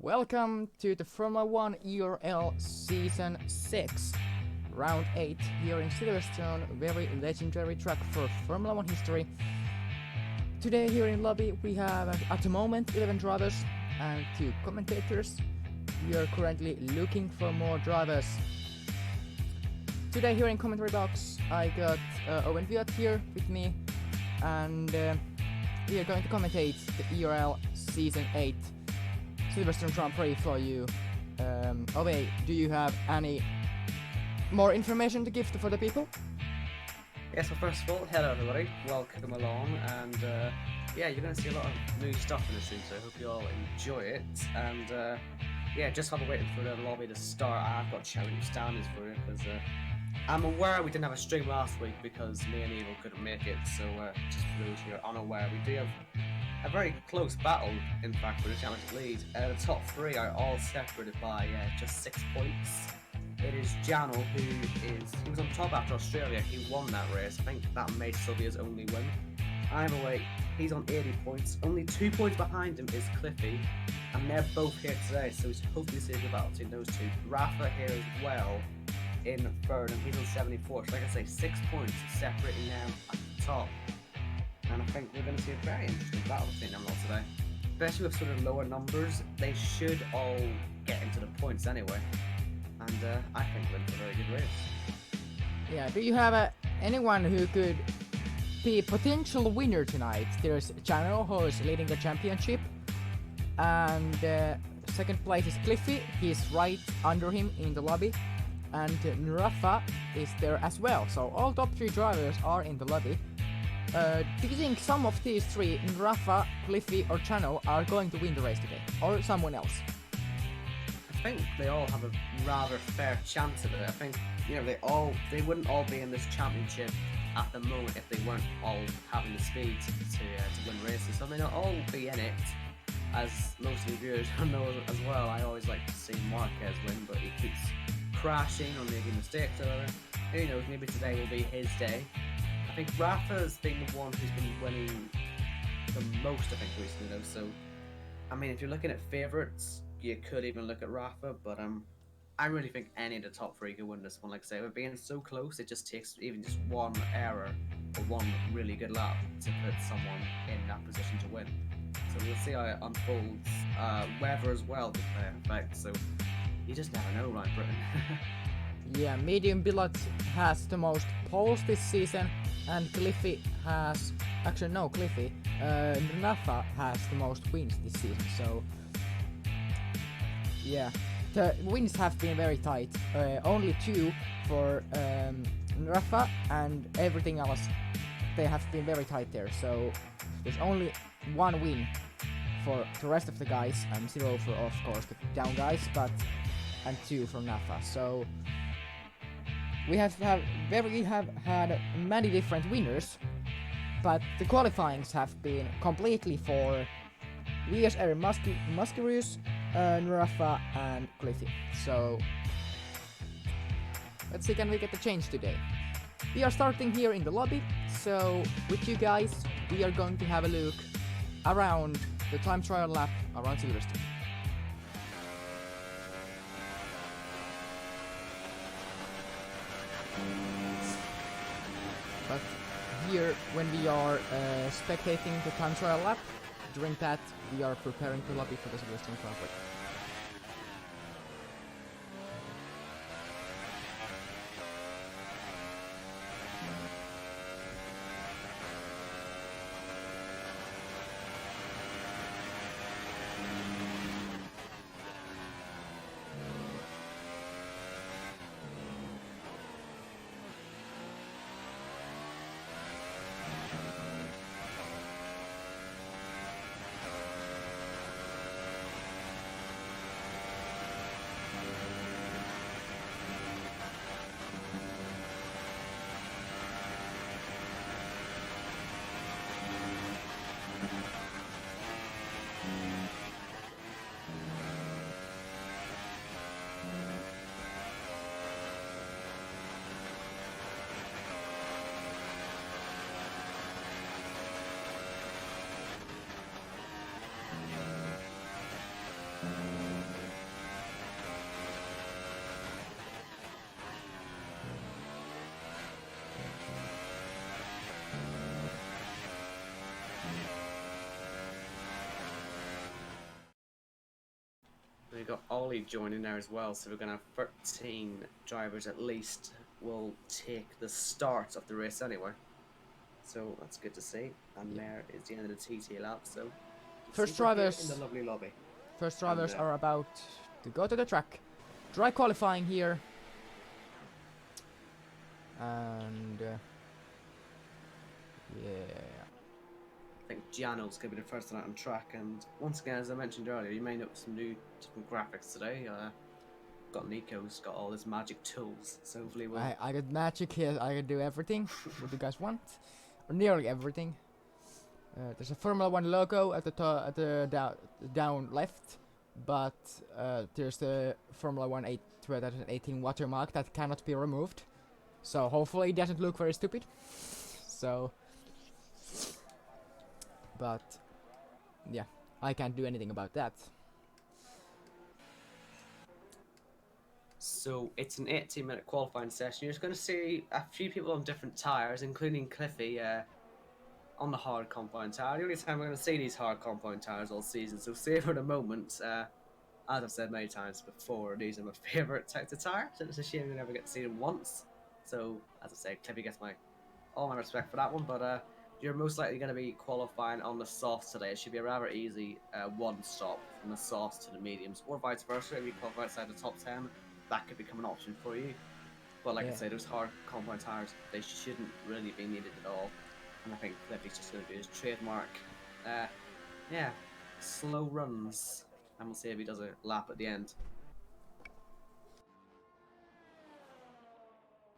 Welcome to the Formula 1 ERL Season 6, Round 8 here in Silverstone, very legendary track for Formula 1 history. Today here in lobby we have at the moment 11 drivers and 2 commentators. We are currently looking for more drivers. Today here in commentary box I got Owen Viot here with me, and we are going to commentate the ERL Season 8 Silverstone Grand Prix for you. Ove, do you have any more information to give for the people? Yes, well, first of all, hello everybody, welcome along, and yeah, you're going to see a lot of new stuff in this soon, so I hope you all enjoy it. And yeah, just while we're waiting for the lobby to start, I've got charity standards for it, because I'm aware we didn't have a stream last week because me and Evil couldn't make it, so just for those who are unaware, we do have a very close battle, in fact, for the championship lead. The top 3 are all separated by just 6 points. It is Jano he was on top after Australia. He won that race. I think that made Sylvia's only win. Either way, he's on 80 points. Only 2 points behind him is Cliffy, and they're both here today, so it's hopefully see a good battle between those two. Rafa here as well in third, and he's on 74. So like I say, 6 points separating them at the top. And I think we're going to see a very interesting battle between them all today. Especially with sort of lower numbers, they should all get into the points anyway. And I think we're in for a very good race. Yeah, do you have anyone who could be a potential winner tonight? There's Chano, who is leading the championship, and second place is Cliffy. He's right under him in the lobby, and Rafa is there as well. So all top 3 drivers are in the lobby. Do you think some of these 3, Rafa, Cliffy or Chano, are going to win the race today? Or someone else? I think they all have a rather fair chance of it. I think, you know, they wouldn't all be in this championship at the moment if they weren't all having the speed to win races. So they will all be in it. As most of the viewers know as well, I always like to see Marquez win, but he keeps crashing or making mistakes or whatever. Who knows, maybe today will be his day. I think Rafa's been the one who's been winning the most, I think, recently though. So, I mean, if you're looking at favourites, you could even look at Rafa, but I really think any of the top 3 could win this one. Like I say, with being so close, it just takes even just one error or one really good lap to put someone in that position to win. So we'll see how it unfolds. Weather as well to play in effect, so you just never know, right, Britain? Yeah, Medium Billet has the most poles this season, and Cliffy has... Actually, no, Cliffy. Rafa has the most wins this season, so... Yeah, the wins have been very tight. Only 2 for Rafa, and everything else, they have been very tight there. So there's only 1 win for the rest of the guys, and 0 for, of course, the down guys, and 2 from Rafa. So we have had many different winners, but the qualifyings have been completely for VSR Muscarius, Rafa and Cliffy. So let's see, can we get the change today? We are starting here in the lobby, so with you guys we are going to have a look around the time trial lap around Silverstone. But here, when we are spectating the time trial lap, during that we are preparing the lobby for the Silverstone Grand Prix. We've got Ollie joining there as well, so we're going to have 13 drivers at least will take the start of the race anyway. So that's good to see. And there is the end of the TT lap. So you can First see we're here drivers. in the lovely lobby. First drivers And, are about to go to the track. Dry qualifying here. And yeah. I think Giano's going to be the first one out on track. And once again, as I mentioned earlier, you may notice some new different graphics today. Got Nico's got all his magic tools, so hopefully we'll... I got magic here. I can do everything. What you guys want, or nearly everything. There's a Formula 1 logo at the down left, but there's the Formula 1 2018 watermark that cannot be removed. So hopefully it doesn't look very stupid. So, but yeah, I can't do anything about that. So it's an 18-minute qualifying session. You're just going to see a few people on different tyres, including Cliffy on the hard compound tyre. The only time we're going to see these hard compound tyres all season, so savour the moment. As I've said many times before, these are my favourite types of tyre, so it's a shame we never get to see them once. So, as I say, Cliffy gets all my respect for that one, but you're most likely going to be qualifying on the softs today. It should be a rather easy one stop from the softs to the mediums, or vice versa. If you qualify outside the top 10, that could become an option for you. But like I say, those hard compound tyres, they shouldn't really be needed at all. And I think Cliffy's just going to do his trademark, slow runs. And we'll see if he does a lap at the end.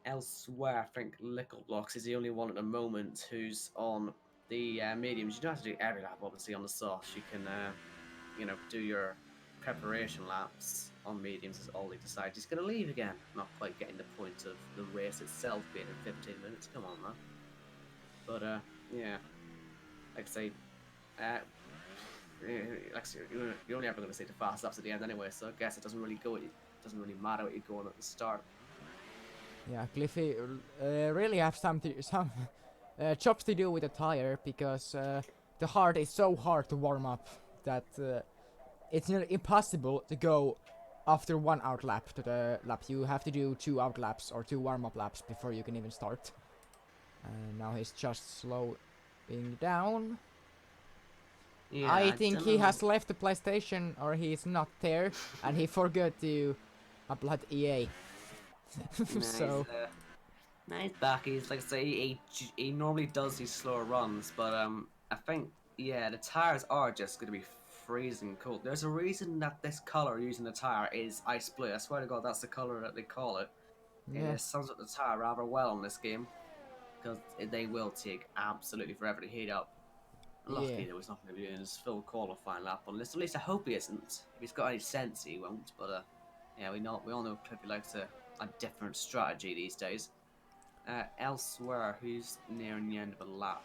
Elsewhere, I think Lickleblocks is the only one at the moment who's on the mediums. You don't have to do every lap, obviously, on the softs. You can, do your preparation laps on mediums as Ollie decides he's going to leave again. Not quite getting the point of the race itself being in 15 minutes. Come on, man. But, like I say, you're only ever going to see the fast laps at the end anyway, so I guess it doesn't really matter what you're going at the start. Yeah, Cliffy really have some jobs to do with the tire, because the hard is so hard to warm up that it's nearly impossible to go after one out lap to the lap. You have to do 2 out laps or 2 warm up laps before you can even start. And now he's just slowing down. Yeah, I think he has left the PlayStation, or he's not there, and he forgot to upload EA. So he's back. He's like I say, he normally does these slower runs, but I think the tires are just going to be freezing cold. There's a reason that this color using the tire is ice blue. I swear to God, that's the color that they call it. yeah. It sums up the tire rather well in this game, because they will take absolutely forever to heat up. Luckily, there was not going to be in his full qualifying lap on this. At least I hope he isn't. If he's got any sense, he won't. But we all know Cliffy likes a different strategy these days. Elsewhere, who's nearing the end of a lap?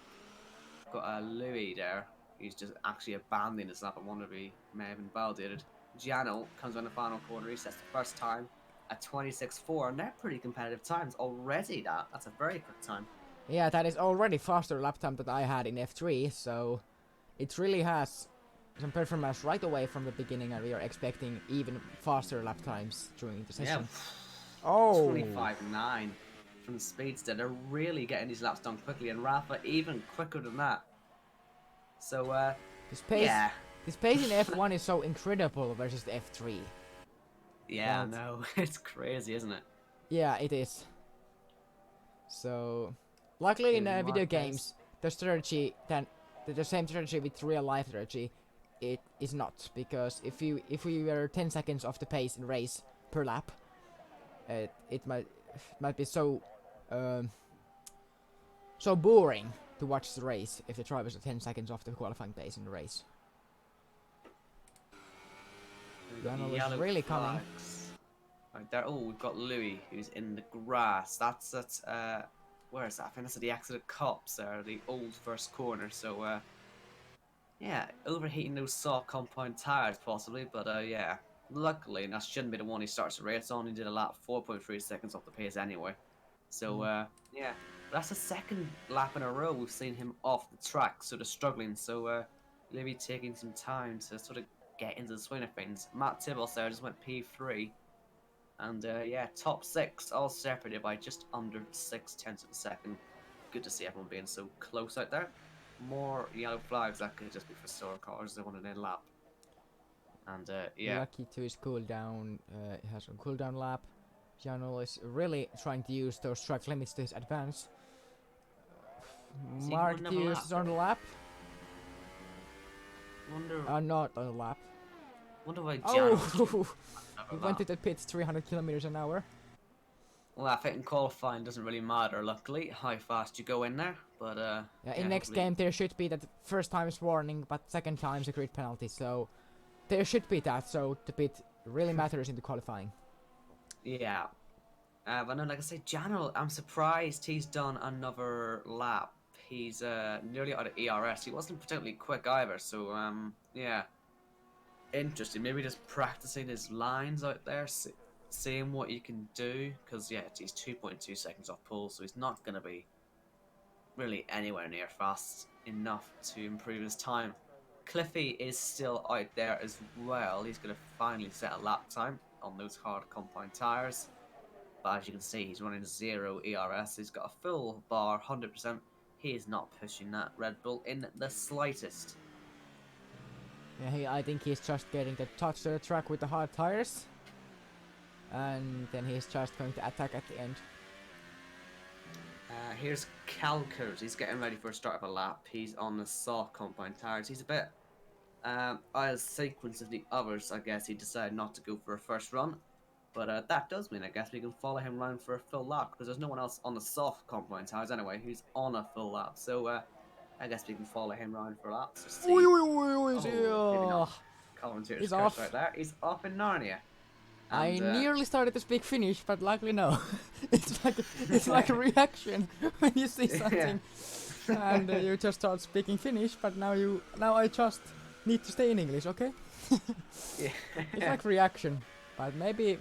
Got Louis there. He's just actually abandoning his lap. I wonder if he may have invalidated. Giano comes on the final corner. He sets the first time at 26.4, and they're pretty competitive times already. That's a very quick time. Yeah, that is already faster lap time that I had in F3, so it really has some performance right away from the beginning, and we are expecting even faster lap times during the session. Yeah. 25.9 from the speedster. They're really getting these laps done quickly, and Rafa even quicker than that. So this pace in F1 is so incredible versus the F3. Yeah, I know. It's crazy, isn't it? Yeah, it is. So luckily in video games, the same strategy with real life strategy, it is not, because if we were 10 seconds off the pace in race per lap, it might be so boring to watch the race if the drivers are 10 seconds off the qualifying pace in the race. Giano is really coming. Right there. Oh, we've got Louis who's in the grass. That's where is that? I think that's at the exit of Cops there, the old first corner. So overheating those soft compound tires possibly, but luckily, and that shouldn't be the one he starts the race on. He did a lap 4.3 seconds off the pace anyway. So that's the second lap in a row we've seen him off the track, sort of struggling. So Louis taking some time to sort of get into the swing of things. Matt Tibbles there just went P3. And yeah, top 6, all separated by just under 6/10 of a second. Good to see everyone being so close out there. More yellow flags, that could just be for store cars, they want an in lap. And yeah. Lucky to his cooldown, he has a cooldown lap. Janul is really trying to use those track limits to his advance. Marcus is on the lap. Not on the lap. Wonder why Janul. Oh! He went to the pits 300 kilometers an hour. Well, I think in qualifying doesn't really matter, luckily, how fast you go in there. But yeah, in next game there should be that first time's warning, but second time's a grid penalty, so there should be that, so the pit really matters in the qualifying. Yeah. But no, like I say, Janul, I'm surprised he's done another lap. He's nearly out of ERS. He wasn't particularly quick either, so yeah. Interesting. Maybe just practicing his lines out there, seeing what you can do. Because yeah, he's 2.2 seconds off pole, so he's not going to be really anywhere near fast enough to improve his time. Cliffy is still out there as well. He's going to finally set a lap time on those hard compound tires. But as you can see, he's running 0 ERS. He's got a full bar, 100%. He is not pushing that Red Bull in the slightest. Yeah, I think he's just getting the touch to the track with the hard tires. And then he's just going to attack at the end. Here's Calkers. He's getting ready for a start of a lap. He's on the soft compound tires. He's a bit out of sequence of the others, I guess. He decided not to go for a first run. But that does mean, I guess, we can follow him around for a full lap. Because there's no one else on the soft compound tires anyway who's on a full lap. So I guess we can follow him around for laps. To see. Commentators he's off right there. He's off in Narnia. And, I nearly started to speak Finnish, but luckily no. it's like a reaction when you see something, and you just start speaking Finnish. But now I just need to stay in English, okay? Yeah. It's like reaction, but maybe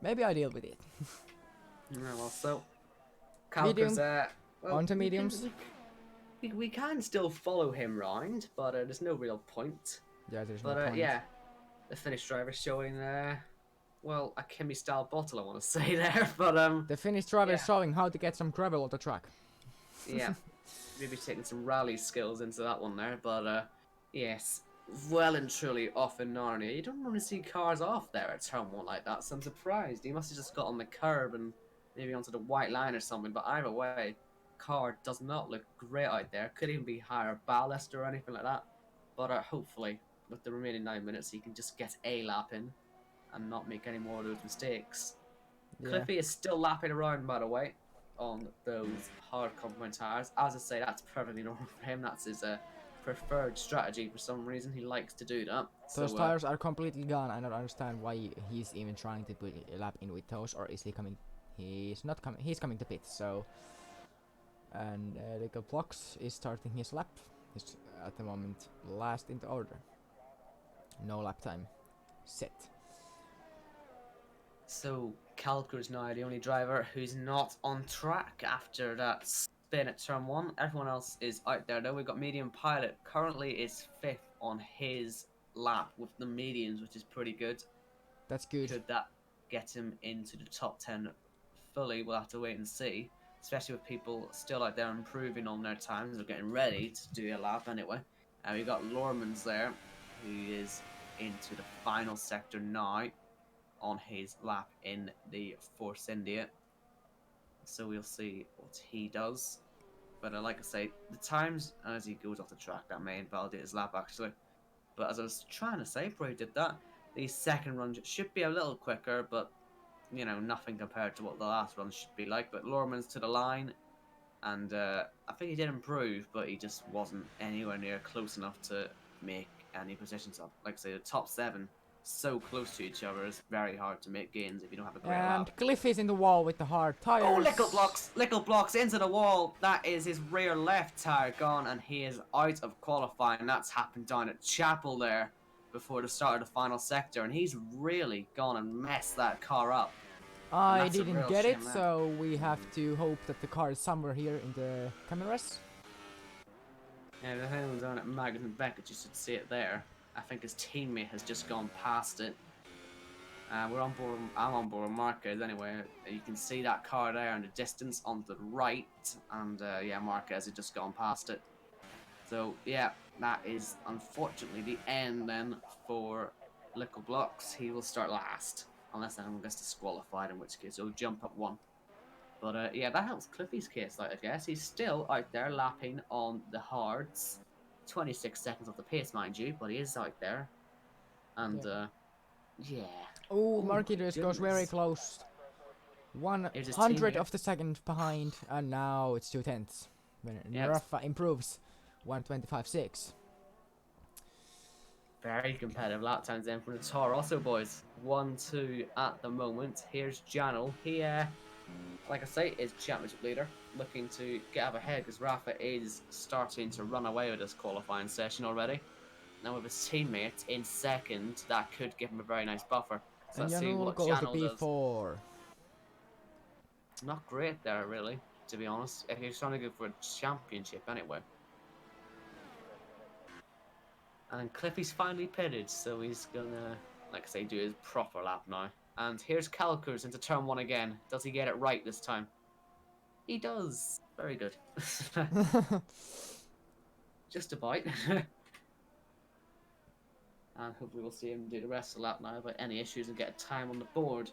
I deal with it. Yeah, well, so medium. Well, onto mediums. We can still follow him round, but there's no real point. Yeah, there's no point. Yeah, the Finnish driver showing well, a Kimi style bottle, I want to say there, but the Finnish driver is showing how to get some gravel on the track. Yeah, maybe taking some rally skills into that one there, but yes, well and truly off in Narnia. You don't really see cars off there at turn 1 like that, so I'm surprised. He must have just got on the curb and maybe onto the white line or something, but either way, car does not look great out there. Could even be higher ballast or anything like that, but hopefully with the remaining 9 minutes he can just get a lap in and not make any more of those mistakes. Yeah. Cliffy is still lapping around, by the way, on those hard compound tires. As I say, that's perfectly normal for him. That's his preferred strategy for some reason. He likes to do that. Those tires are completely gone. I don't understand why he's even trying to put a lap in with those, or is he coming? He's not coming. He's coming to pit. So, and Little Blocks is starting his lap. He's at the moment last in the order. No lap time set. So Calker's now the only driver who's not on track after that spin at turn 1. Everyone else is out there though. We've got Medium Pilot currently is 5th on his lap with the mediums, which is pretty good. That's good. Could that get him into the top 10 fully? We'll have to wait and see. Especially with people still out there improving on their times. They're getting ready to do a lap anyway. And we've got Lormans there, who is into the final sector now on his lap in the Force India. So we'll see what he does. But like I say, the times as he goes off the track, that may invalidate his lap actually. But as I was trying to say before he did that, the second run should be a little quicker, but you know, nothing compared to what the last run should be like. But Lorman's to the line, and I think he did improve, but he just wasn't anywhere near close enough to make any positions up. Like I say, the top 7 so close to each other, it's very hard to make gains if you don't have a great lap. And Cliff is in the wall with the hard tires. Oh, Little Blocks into the wall. That is his rear left tire gone, and he is out of qualifying. That's happened down at Chapel there before the start of the final sector, and he's really gone and messed that car up. I didn't get it, so we have to hope that the car is somewhere here in the cameras. Yeah, the hell down at Magnus and Beckett, you should see it there. I think his teammate has just gone past it. We're on board. I'm on board with Marquez anyway. You can see that car there in the distance on the right, and yeah, Marquez had just gone past it. So yeah, that is unfortunately the end then for Lickle Blocks. He will start last, unless anyone gets disqualified, in which case he'll jump up one. But yeah, that helps Cliffy's case, like, I guess. He's still out there lapping on the hards. 26 seconds off the pace, mind you, but he is out there. And yeah. Oh, Oh my Marquez goes very goodness. close. Here's his 100 teammate. of the second behind, and now it's 2/10. When Yeah, Rafa improves 1:25.6. very competitive lap times then from the Tar also, boys. 1-2 at the moment. Here's Janel. He, like I say, is championship leader, looking to get up ahead because Rafa is starting to run away with this qualifying session already. Now with his teammate in second, that could give him a very nice buffer. So And let's see Janul what goes to Janel does. P4. Not great there, really, to be honest. If he's trying to go for a championship anyway. And Cliffy's finally pitted, so he's gonna, like I say, do his proper lap now. And here's Calkers into turn one again. Does he get it right this time? He does. Very good. Just a bite. And hopefully we'll see him do the rest of the lap now without any issues and get a time on the board.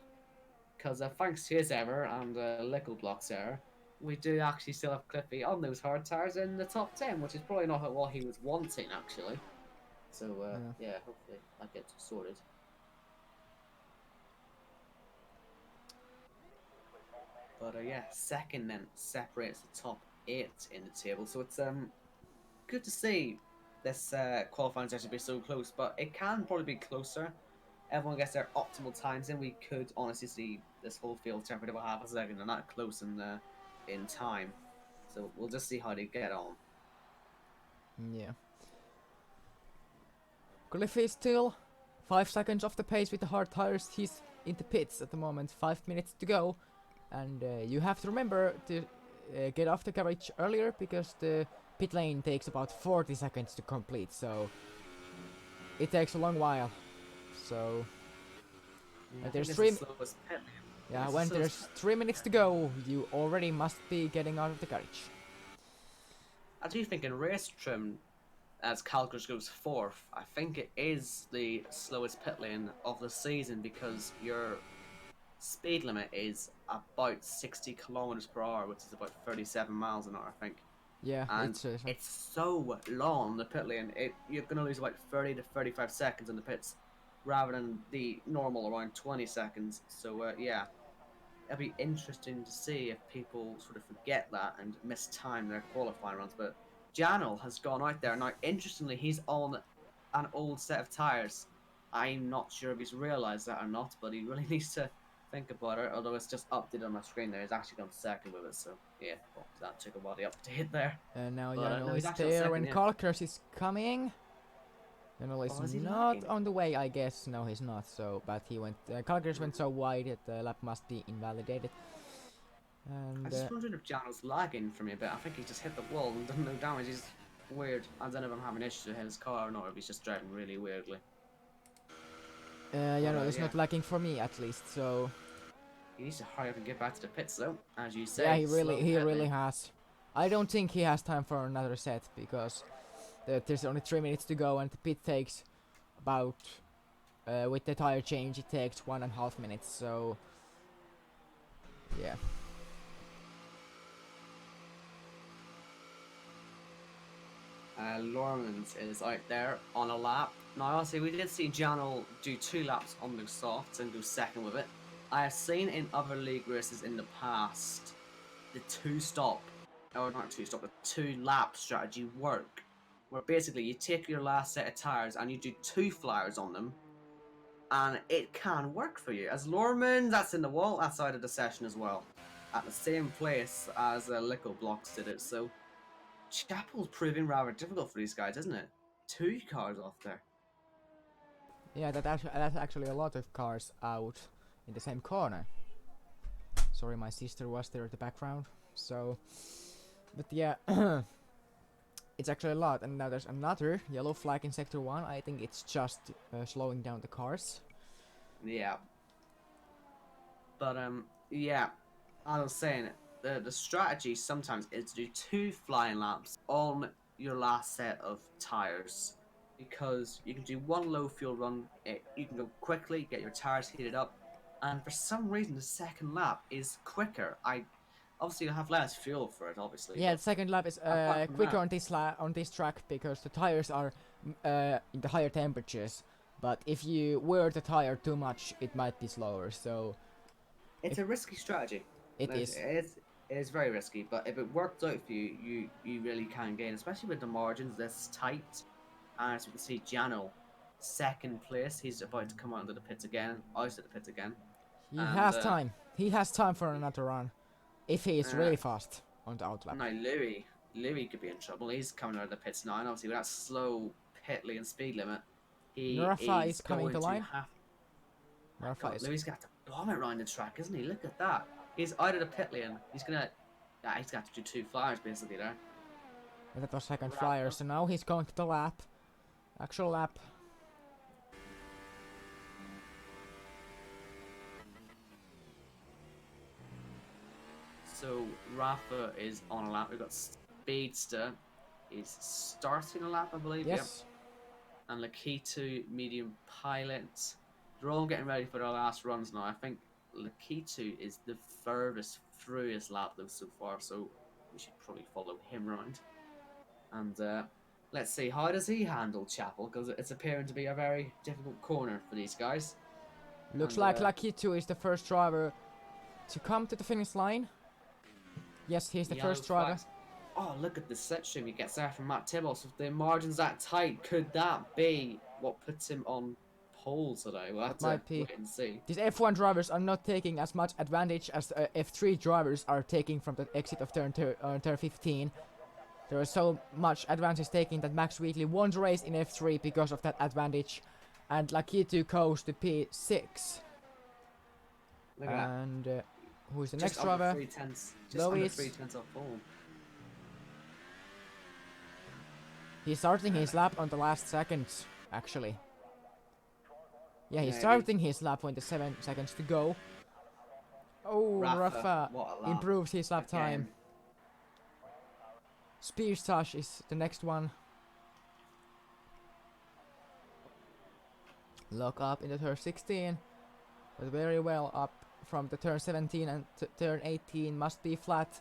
Because thanks to his error and Lickle Block's error, we do actually still have Cliffy on those hard tires in the top 10, which is probably not what he was wanting, actually. So, yeah, hopefully that gets sorted. But, yeah, second then separates the top 8 in the table. So it's good to see this qualifying session be so close, but it can probably be closer. Everyone gets their optimal times in. We could honestly see this whole field separate about half a second and that close in time. So we'll just see how they get on. Yeah. Cliffy is still 5 seconds off the pace with the hard tires. He's in the pits at the moment, 5 minutes to go. And you have to remember to get off the garage earlier because the pit lane takes about 40 seconds to complete, so it takes a long while. So Yeah, there's when there's 3 minutes to go, you already must be getting out of the garage. I do think in race trim, as Calgary goes fourth, I think it is the slowest pit lane of the season because your speed limit is about 60 kilometers per hour, which is about 37 miles an hour, I think. Yeah, And it's so long, the pit lane. You're going to lose about 30 to 35 seconds in the pits rather than the normal around 20 seconds. So, yeah, it'll be interesting to see if people sort of forget that and mistime their qualifying runs. But Janel has gone out there. Now, interestingly, he's on an old set of tyres. I'm not sure if he's realised that or not, but he really needs to think about it, although it's just updated on my screen there. He's actually gone second with it, so yeah, well, that took a while to update there. And now But, Janel no, he's is actually on there second, when yeah. Kalkers is coming. Janel is is he not lagging? on the way, I guess. No, he's not. So, but he went. Kalkers went so wide that the lap must be invalidated. And I just wondered if Janel's lagging for me a bit. I think he just hit the wall and done no damage. He's weird. I don't know if I'm having issues with his car or not, or if he's just driving really weirdly. Janel is yeah. not lagging for me at least. So He needs to hurry up and get back to the pits, though, as you say. yeah, he slow really has. I don't think he has time for another set because there's only 3 minutes to go, and the pit takes about with the tire change it takes 1.5 minutes. So yeah. Lormans is out there on a lap. Now, obviously, we did see Janel do 2 laps on the softs and go second with it. I have seen in other league races in the past the 2-lap strategy work, where basically you take your last set of tires and you do 2 flyers on them, and it can work for you. As Lorman, that's in the wall, that's out of the session as well, at the same place as Lickle Blocks did it. So Chapel's proving rather difficult for these guys, isn't it? 2 cars off there. Yeah, that's actually a lot of cars out in the same corner. Sorry, my sister was there at the background. So, but yeah, It's actually a lot, and now there's another yellow flag in Sector 1. I think it's just slowing down the cars. Yeah. But yeah, I was saying the strategy sometimes is to do 2 flying laps on your last set of tires, because you can do 1 low fuel run. You can go quickly, get your tires heated up, and for some reason the second lap is quicker. Obviously you have less fuel for it, obviously. Yeah, the second lap is quicker on this track because the tires are in the higher temperatures. But if you wear the tire too much, it might be slower. So it's a risky strategy. It is. It is very risky, but if it works out for you, you really can gain, especially with the margins this tight. And as you can see, Jano, 2nd place. He's about to come out of the pits again. Out of the pits again. He has time. He has time for another run. If he is really fast on the outlap. Now Louis could be in trouble. He's coming out of the pits now, and obviously with that slow pit lane speed limit, Rafa is coming to line. Louis got to bomb it around the track, isn't he? Look at that. He's out of the pit lane. He's gonna have to do 2 flyers basically there. And that was second flyer, so now he's going to the lap. Actual lap. So Rafa is on a lap. We've got Speedster. He's starting a lap, I believe. Yes. Yep. And Lakitu, medium pilot. They're all getting ready for their last runs now. I think Lakitu is the furthest through his lap though so far, so we should probably follow him around. And let's see, how does he handle Chapel? Because it's appearing to be a very difficult corner for these guys. Looks like Lakitu is the first driver to come to the finish line. Yes, he's the first driver. Oh, look at the slipstream he gets there from Matt Tibbles. If the margin's that tight, could that be what puts him on pole today? We'll have to wait and see. These F1 drivers are not taking as much advantage as F3 drivers are taking from the exit of turn 15. There is so much advantage taking that Max Wheatley won the race in F3 because of that advantage. And Lakitu goes to P6. Look at and that. Who is the next driver? Just under 3/10 off pole. He's starting his lap on the last seconds, actually. Yeah, he's starting his lap with the 7 seconds to go. Oh, Rafa improves his lap time. Speedstash is the next one. Lock up in the turn 16, but very well up from the turn 17 and turn 18 must be flat.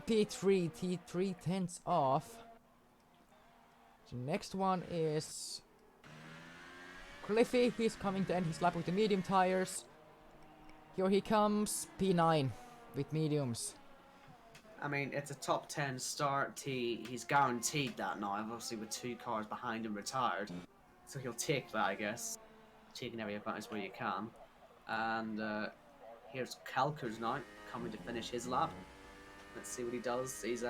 P3, T3 tenths off. The next one is Cliffy. He's coming to end his lap with the medium tires. Here he comes, P9 with mediums. I mean, it's a top 10 start. He's guaranteed that now, obviously with 2 cars behind him retired. So he'll take that, I guess. Taking every advantage where you can. And here's Kalkers now, coming to finish his lap. Let's see what he does. He's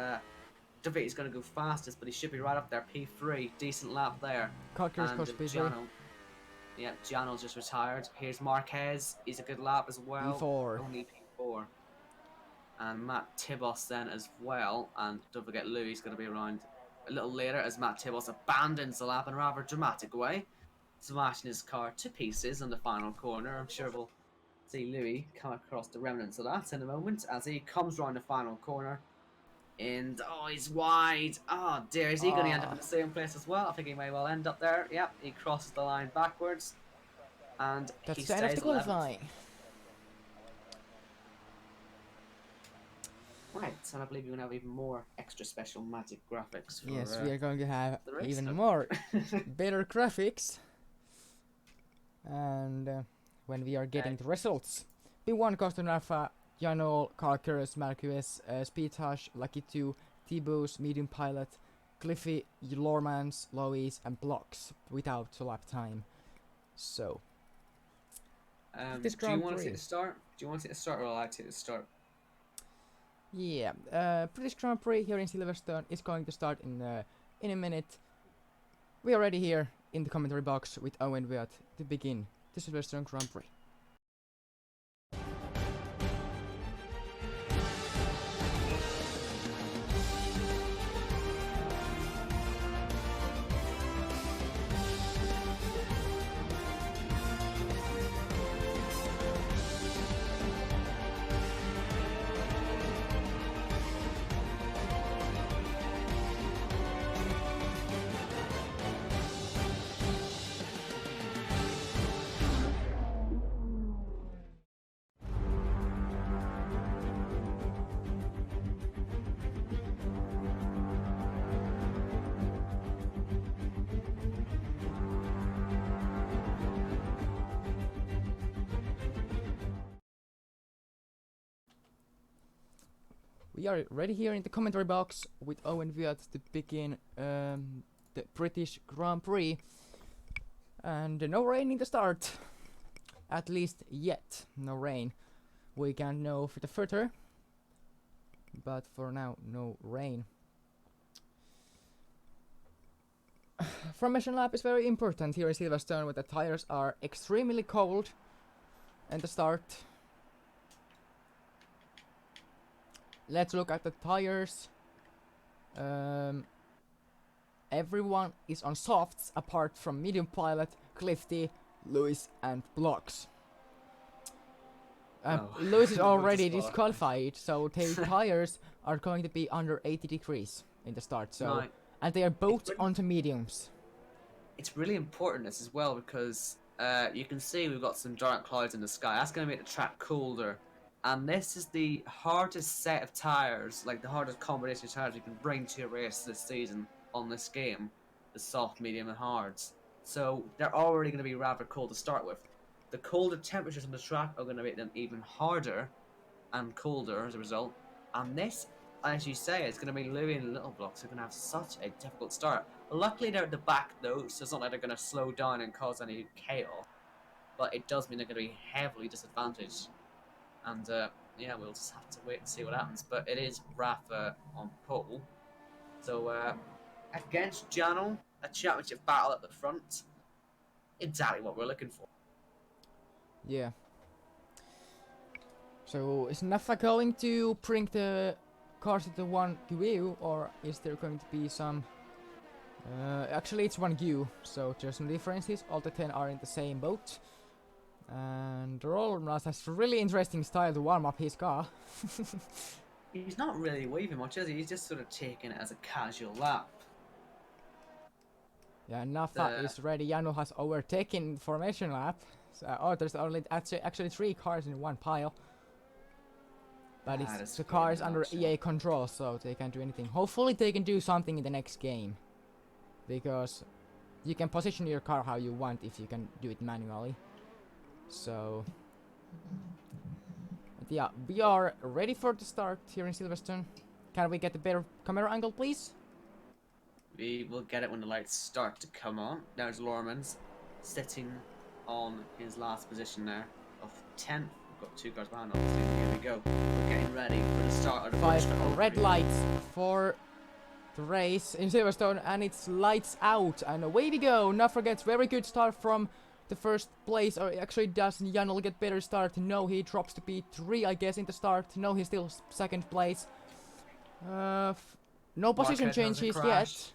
don't think he's going to go fastest, but he should be right up there. P3, decent lap there. Kalkers goes P3. Yeah, Jano's just retired. Here's Marquez. He's a good lap as well. P4. Only P4. And Matt Tibos then as well. And don't forget Louis is going to be around a little later as Matt Tibos abandons the lap in a rather dramatic way, smashing his car to pieces in the final corner. I'm sure we'll see Louis come across the remnants of that in a moment as he comes around the final corner. And oh, he's wide. Oh dear, is he going to end up in the same place as well? I think he may well end up there. Yep, he crosses the line backwards. And that's he the end of stays the qualifying. Right, so I believe you're going to have even more extra special magic graphics. For, yes, we are going to have even stuff. more better graphics. And when we are getting the results. P1 goes to Rafa, Janol, Kalkers, Marquez, Speedtash, Lakitu, T-Boost, Medium Pilot, Cliffy, Lormans, Lois, and Blocks without lap time. So. Do you want to see the start? Do you want to see the start or will I take the start? Yeah, British Grand Prix here in Silverstone is going to start in a minute. We are ready here in the commentary box with Owen Wiat to begin the Silverstone Grand Prix. We are ready here in the commentary box with Owen Viat to begin the British Grand Prix. And no rain in the start. At least yet, no rain. We can't know for the further. But for now, no rain. Formation lap is very important here in Silverstone, where the tires are extremely cold at the start. Let's look at the tires. Everyone is on softs apart from Medium Pilot, Clifty, Lewis and Blocks. Lewis is already disqualified, so the tires are going to be under 80 degrees in the start. So, Right. and they are both onto mediums. It's really important this as well because you can see we've got some dark clouds in the sky. That's going to make the track colder. And this is the hardest set of tyres, like the hardest combination of tyres you can bring to a race this season on this game. The soft, medium and hards. So they're already going to be rather cold to start with. The colder temperatures on the track are going to make them even harder and colder as a result. And this, as you say, it's going to be Louis and Little Blocks who are going to have such a difficult start. Luckily they're at the back though, so it's not like they're going to slow down and cause any chaos. But it does mean they're going to be heavily disadvantaged. And yeah, we'll just have to wait and see what happens. But it is Rafa on pole. So against Jano, a championship battle at the front. Exactly what we're looking for. Yeah. So is Nafa going to bring the cars to the one queue, or is there going to be some... actually it's one queue, so there's no differences. All the 10 are in the same boat. And Rollmas has really interesting style to warm up his car. He's not really waving much, is he? He's just sort of taking it as a casual lap. Yeah, Nafa is ready. Jano has overtaken formation lap. So, there's only actually 3 cars in one pile. But it's the car is under EA control, so they can't do anything. Hopefully they can do something in the next game. Because you can position your car how you want if you can do it manually. So... But yeah, we are ready for the start here in Silverstone. Can we get a better camera angle, please? We will get it when the lights start to come on. There's Lormans sitting on his last position there of 10th. We've got 2 cars behind, obviously. Here we go. We're getting ready for the start of the 5 red lights for the race in Silverstone, and it's lights out. And away we go. Nafa gets very good start from the first place, or actually doesn't Janel get better start? No, he drops to P3, I guess, in the start. No, he's still second place. No position changes yet.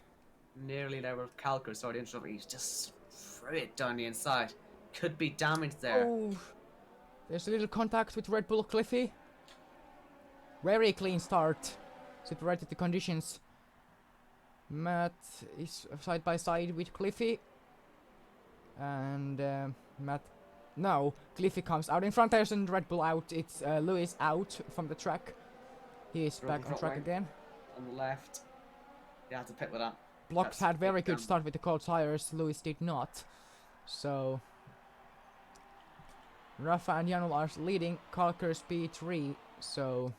Nearly there with Calker, sorry to interrupt, he's just threw it down the inside. Could be damaged there. Oh, there's a little contact with Red Bull Cliffy. Very clean start. Separated the conditions. Matt is side by side with Cliffy. And Matt... No, Cliffy comes out in front. There's a Red Bull out. It's Lewis out from the track. He is back on track again. On the left. You have to pick with that. Blocks had very good start with the cold tires. Lewis did not. So... Rafa and Janul are leading. Kalker's P3. So...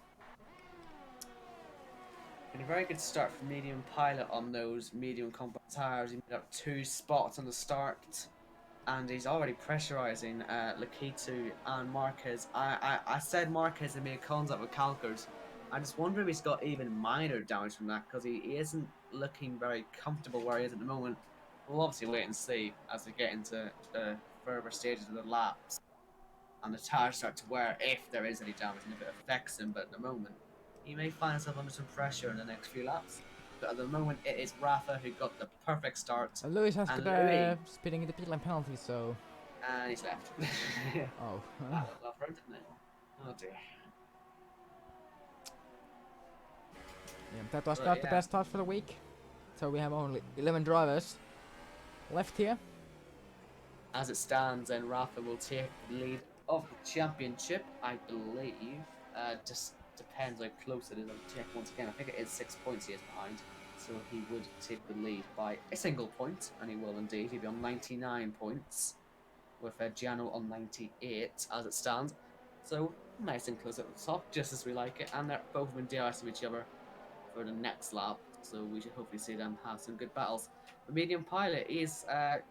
And a very good start for Medium Pilot on those medium compact tires. He made up 2 spots on the start. And he's already pressurizing Lakitu and Marquez. I said Marquez had made contact with Calkers. I just wonder if he's got even minor damage from that, because he isn't looking very comfortable where he is at the moment. We'll obviously wait and see as we get into the further stages of the laps. And the tires start to wear if there is any damage and if it affects him. But at the moment, he may find himself under some pressure in the next few laps. But at the moment, it is Rafa who got the perfect start. And Lewis has to spitting in the pit lane penalty, so... And he's left. Oh. That was off road, didn't it? Oh dear. Yeah, that was not the best start for the week. So we have only 11 drivers left here. As it stands, then Rafa will take the lead of the championship, I believe. Just depends how close it is. I'll check once again. I think it is 6 points he is behind. So he would take the lead by a single point, and he will indeed. He'll be on 99 points, with Giano on 98 as it stands. So nice and close at the top, just as we like it, and they're both in DRS of each other for the next lap. So we should hopefully see them have some good battles. The medium pilot is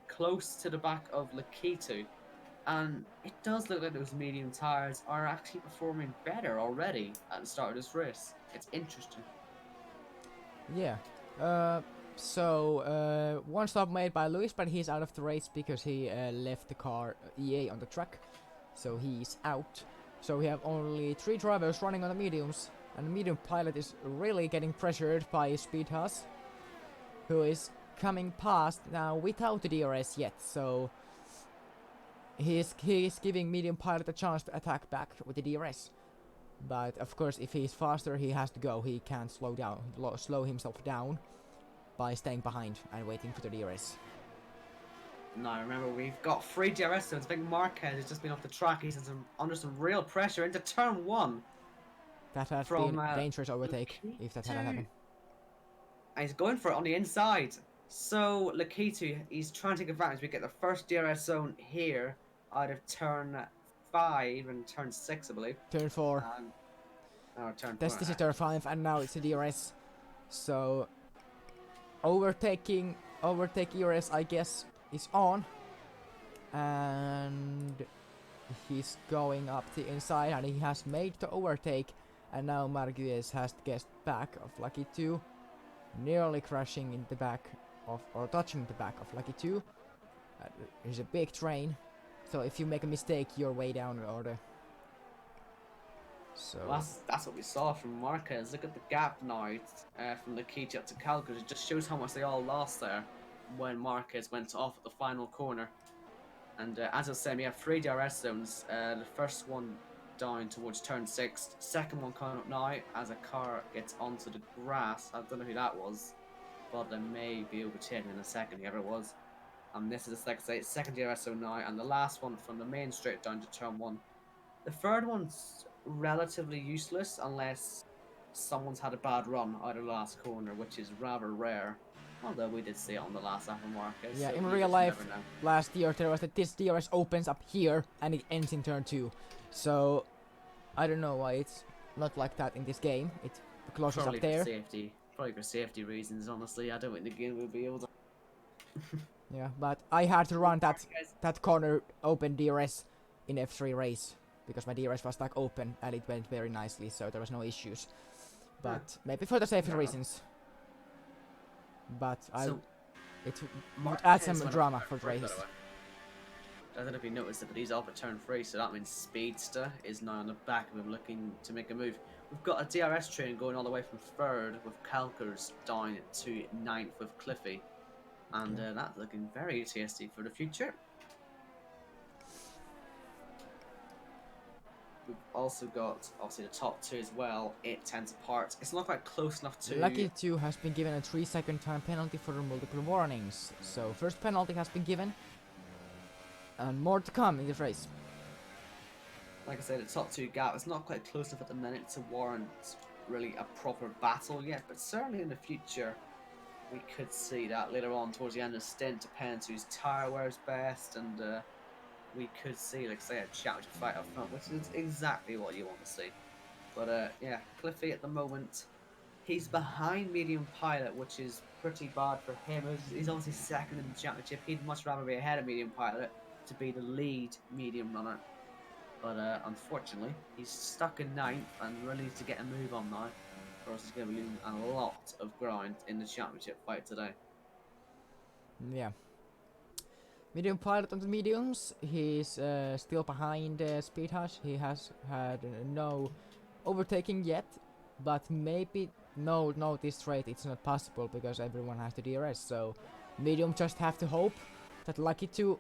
close to the back of Lakitu, and it does look like those medium tires are actually performing better already at the start of this race. It's interesting. Yeah. One stop made by Lewis, but he's out of the race because he left the car EA on the track. So he's out. So we have only 3 drivers running on the mediums. And the medium pilot is really getting pressured by Speedhas, who is coming past now without the DRS yet. So he is giving medium pilot a chance to attack back with the DRS. But of course, if he's faster, he has to go. He can't slow himself down by staying behind and waiting for the DRS. Now remember, we've got 3 DRS zones. I think Marquez has just been off the track. He's under some real pressure into turn 1. That has been a dangerous overtake if that had happened. And he's going for it on the inside. So Lakitu, he's trying to take advantage. We get the first DRS zone here out of turn 5 and turn 6, I believe. Turn 4. Turn 4. This is turn 5, and now it's a DRS. So overtake ERS, I guess, is on, and he's going up the inside, and he has made the overtake. And now Marquez has to get back of Lucky 2, nearly crashing in the back of, or touching the back of Lucky 2. There's a big train, so if you make a mistake, you're way down in order. So well, that's what we saw from Marquez. Look at the gap now from Lakitu up to Calgary. It just shows how much they all lost there when Marquez went off at the final corner. And as I was saying, we have 3 DRS zones. The first one down towards turn 6. Second one coming up now as a car gets onto the grass. I don't know who that was, but they may be overtaken in a second, whoever it was. And this is the second DRS zone now, and the last one from the main straight down to turn 1. The third one's relatively useless unless someone's had a bad run out of the last corner, which is rather rare. Although we did see it on the last lap of Marquez. Yeah, so in real life, last year there was that this DRS opens up here and it ends in turn 2. So I don't know why it's not like that in this game. It's closest probably up there. Probably for safety reasons, honestly. I don't think the game will be able to. Yeah, but I had to run that corner open DRS in F3 race because my DRS was stuck open and it went very nicely, so there was no issues. But maybe for the safety reasons. But it would add some drama for the race. I don't know if you noticed it, but he's off at turn 3, so that means Speedster is now on the back of him looking to make a move. We've got a DRS train going all the way from 3rd with Calkers down to 9th with Cliffy. And that's looking very tasty for the future. We've also got, obviously, the top 2 as well, 8/10 apart. It's not quite close enough to... Lucky 2 has been given a 3-second time penalty for multiple warnings. So, first penalty has been given, and more to come in this race. Like I said, the top 2 gap, it's not quite close enough at the minute to warrant really a proper battle yet, but certainly in the future, we could see that later on towards the end of the stint, depends whose tyre wears best, and we could see, like say, a championship fight up front, which is exactly what you want to see. But yeah, Cliffy at the moment, he's behind Medium Pilot, which is pretty bad for him. He's obviously second in the championship. He'd much rather be ahead of Medium Pilot to be the lead medium runner. But unfortunately, he's stuck in 9th and really needs to get a move on now, or else he's going to be losing a lot of ground in the championship fight today. Yeah. Medium Pilot on the mediums, he's still behind Speedhash. He has had no overtaking yet, but maybe no this straight it's not possible because everyone has the DRS. So medium just have to hope that Lucky 2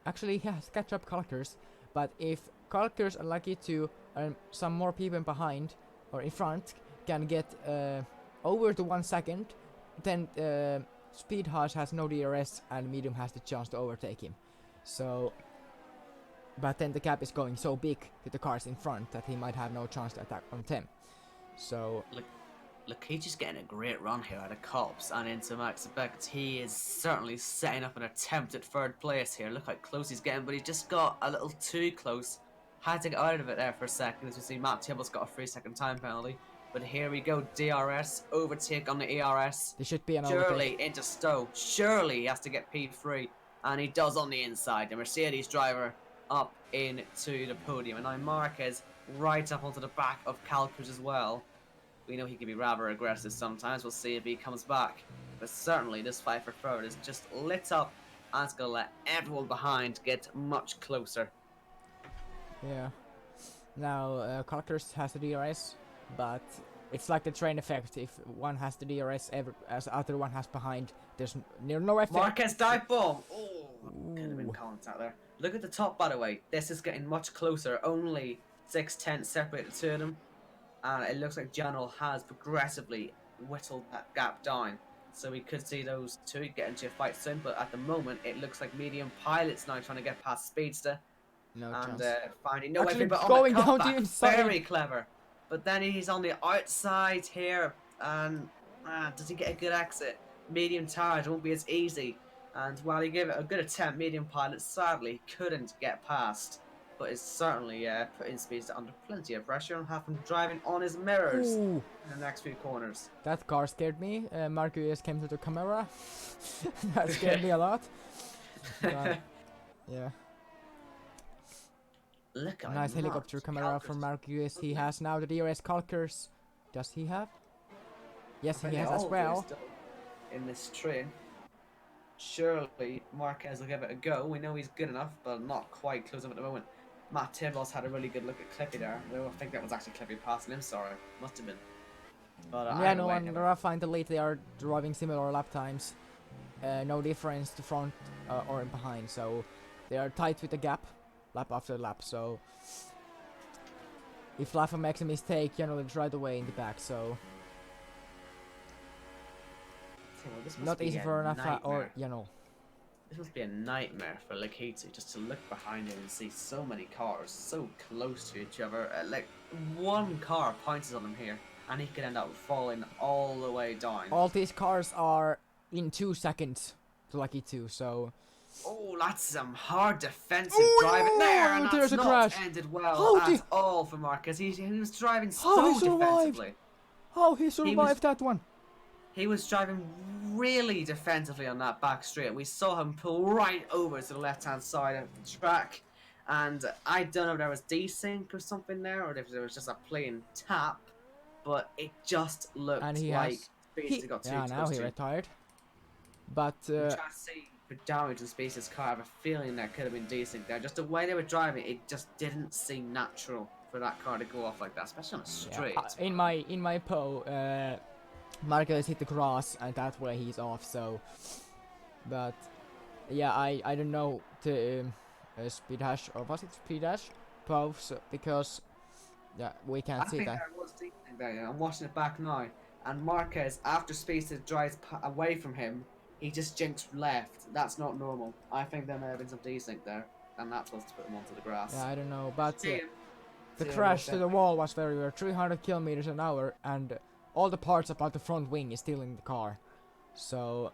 actually has catch up Calkers. But if Calkers and Lucky 2 and some more people behind or in front can get over to 1 second, then Speedhash has no DRS and medium has the chance to overtake him. So, but then the gap is going so big to the cars in front that he might have no chance to attack on them. So, look, he's just getting a great run here out of Cops and into Max Beckett. He is certainly setting up an attempt at 3rd place here. Look how close he's getting, but he just got a little too close. Had to get out of it there for a second, as we see Matt Tibble's got a 3-second time penalty. But here we go, DRS, overtake on the ERS. There should be an Surely overtake. into Stowe. Surely he has to get P3. And he does on the inside. The Mercedes driver up into the podium. And now Marquez right up onto the back of Cal Cruz as well. We know he can be rather aggressive sometimes. We'll see if he comes back. But certainly this fight for third is just lit up. And it's going to let everyone behind get much closer. Yeah. Now, Collectors has the DRS, but it's like the train effect. If one has the DRS, as the other one has behind, there's no effect. Marquez dive bomb! Oh, could have been contact there. Look at the top, by the way. This is getting much closer. Only 6/10 separate the two of them. And it looks like General has progressively whittled that gap down. So we could see those two get into a fight soon. But at the moment, it looks like Medium Pilot's now trying to get past Speedster. No And chance. finding no Actually way, but going on the down comeback, the inside. very clever. But then he's on the outside here, and does he get a good exit? Medium tires won't be as easy. And while he gave it a good attempt, Medium Pilot sadly couldn't get past. But it's certainly putting Speedster under plenty of pressure and having driving on his mirrors Ooh, in the next few corners. that car scared me. Marquez came to the camera. That scared me a lot. But, yeah. Look at Nice him, helicopter Mark. camera from Marquez. He has now the DRS Calkers. Does he have? Yes, he has as well. In this train. Surely Marquez will give it a go. We know he's good enough, but not quite close up at the moment. Matt Tibbles had a really good look at Clippy there. I think that was actually Clippy passing him, sorry. Must have been. But, Yeah, no, and Rafa and the lead, they are driving similar lap times. No difference to front or in behind, so they are tight with the gap, lap after lap. So if Rafa makes a mistake, generally it's right away in the back. So not easy for Rafa or This must be a nightmare for Lakitu just to look behind him and see so many cars so close to each other. Like one car points on him here, and he could end up falling all the way down. All these cars are in 2 seconds to Lucky 2, so... Oh, that's some hard defensive driving there, and that's not ended well at all for Marquez. He was driving so defensively. How he survived that one? He was driving really defensively on that back straight. We saw him pull right over to the left-hand side of the track, and I don't know if there was desync or something there, or if there was just a plain tap, but it just looked like Speedster got too close. Yeah, now he retired. But I'm trying to see for damage in Speedster's car. I have a feeling there could have been desync there. Just the way they were driving, it just didn't seem natural for that car to go off like that, especially on a straight. Yeah, in my po, Marquez hit the grass, and that way he's off. So, but yeah, I don't know the speed dash, or was it speed dash pose, because yeah, we can't see that. I was thinking there. I'm watching it back now, and Marquez, after Speedster drives away from him, he just jinxed left. That's not normal. I think there may have been some desync there, and that's what's put him onto the grass. Yeah, I don't know, but the crash to the wall was very weird. 300 kilometers an hour, and all the parts about the front wing is still in the car. So,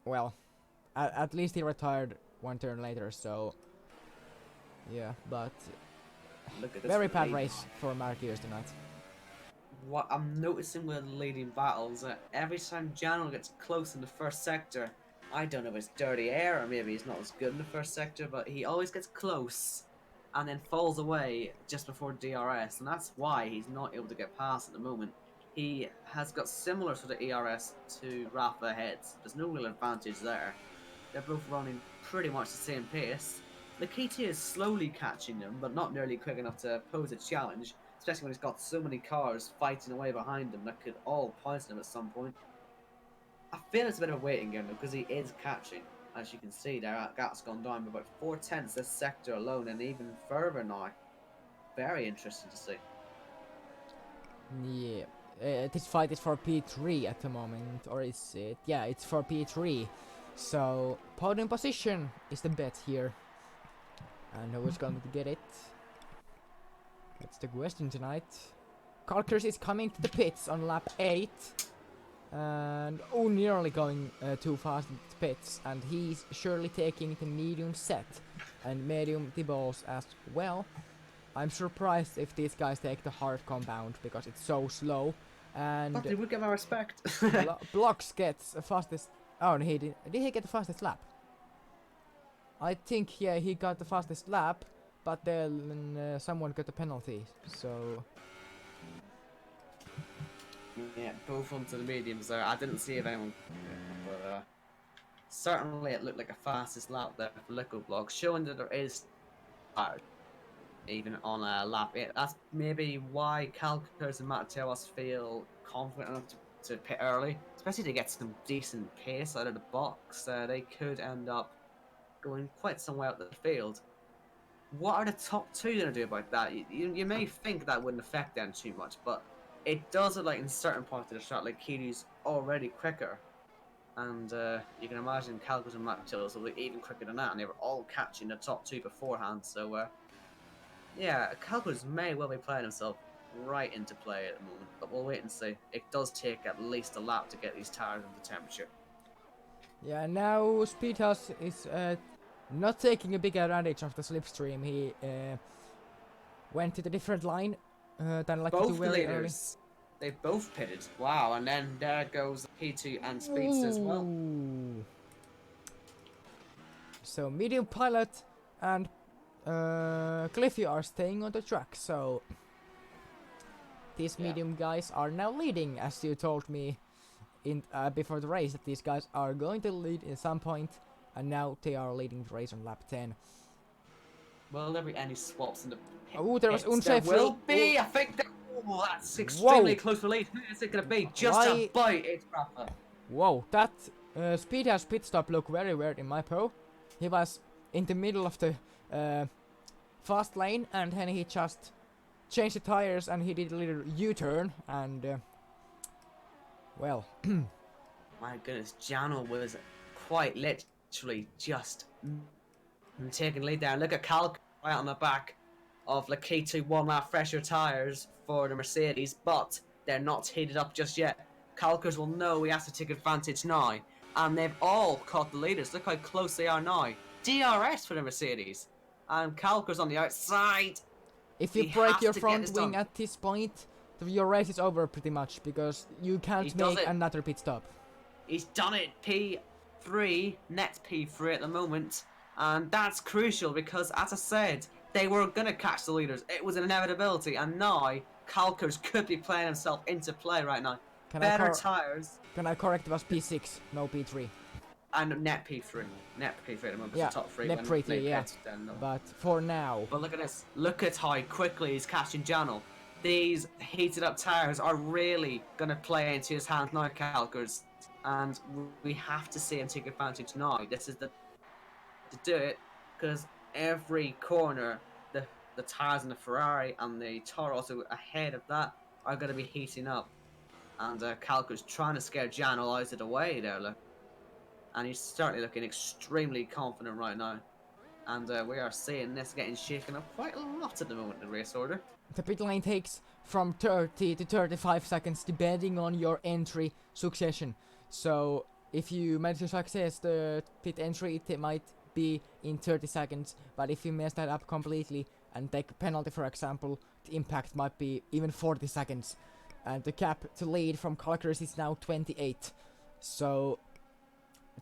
well, at least he retired one turn later. So, yeah, but very bad race for Marquez tonight. What I'm noticing with leading battles, every time General gets close in the first sector, I don't know if it's dirty air or maybe he's not as good in the first sector, but he always gets close and then falls away just before DRS, and that's why he's not able to get past at the moment. He has got similar sort of ERS to Rafa Heads. There's no real advantage there. They're both running pretty much the same pace. Lakitu is slowly catching them, but not nearly quick enough to pose a challenge, especially when he's got so many cars fighting away behind him that could all point him at some point. I feel it's a bit of a waiting game though, because he is catching. As you can see, their gap's gone down by about 4/10 this sector alone, and even further now. Very interesting to see. Yeah, this fight is for P3 at the moment, or is it? Yeah, it's for P3. So, podium position is the bet here. And who is going to get it? That's the question tonight. Carkers is coming to the pits on lap 8. And nearly going too fast in the pits, and he's surely taking the medium set and medium the balls as well. I'm surprised if these guys take the hard compound because it's so slow, and But they would get my respect. Blocks gets the fastest. Oh, and did he get the fastest lap? I think yeah, he got the fastest lap, but then someone got a penalty. So yeah, both onto the mediums there. I didn't see if anyone, but certainly it looked like a fastest lap there for Liquid Blocks, showing that there is hard even on a lap 8. That's maybe why Calcars and Mateos feel confident enough to pit early, especially to get some decent pace out of the box. They could end up going quite some way out the field. What are the top two going to do about that? You may think that wouldn't affect them too much, but it does look like in certain points of the shot, like Kiryu's already quicker. And you can imagine Calcars and Mateos will be even quicker than that, and they were all catching the top two beforehand. So yeah, Calcars may well be playing himself right into play at the moment, but we'll wait and see. It does take at least a lap to get these tires into temperature. yeah, now Speedhouse is not taking a big advantage of the slipstream. He went to the different line than like to do very early. They've both pitted. Wow, and then there goes P2 and Speedster as well. So Medium Pilot and Cliffy are staying on the track, so these medium guys are now leading, as you told me in before the race, that these guys are going to lead at some point, and now they are leading the race on lap 10. Will there be any swaps in the pit? Oh, there was unsafe. There will be, I think. That's extremely close for lead. Who is it going to be? Just about it's Rafa. Whoa, that Speedhouse pit stop looked very weird in my pro. He was in the middle of the fast lane, and then he just changed the tires and he did a little U-turn, and well. My goodness, Jano was quite literally just taking lead there. Look at Cal right on the back of Lakito, one lap fresher tires for the Mercedes, but they're not heated up just yet. Calcars will know he has to take advantage now, and they've all caught the leaders. Look how close they are now. DRS for the Mercedes, and Calcars on the outside. If you break your front wing at this point, your race is over pretty much, because you can't make another pit stop. He's done it. P3, net P3 at the moment, and that's crucial because, as I said, they were going to catch the leaders. It was an inevitability, and now Calcars could be playing himself into play right now. Better tires. Can I correct? It was P6, no P3. And net P3. Net P3 at the moment. Yeah, the top 3. net P3, yeah. But for now. But look at this. Look at how quickly he's catching Janel. These heated up tires are really going to play into his hands now, Calcars. And we have to see him take advantage now. This is to do it, because every corner, the tires in the Ferrari and the Toro also ahead of that are going to be heating up. And Calcars trying to scare Janel out of the way there, look. And he's certainly looking extremely confident right now. And we are seeing this getting shaken up quite a lot at the moment in the race order. The pit lane takes from 30 to 35 seconds depending on your entry succession. So if you manage to success the pit entry, it might be in 30 seconds. But if you mess that up completely and take a penalty, for example, the impact might be even 40 seconds. And the cap to lead from Calcars is now 28. So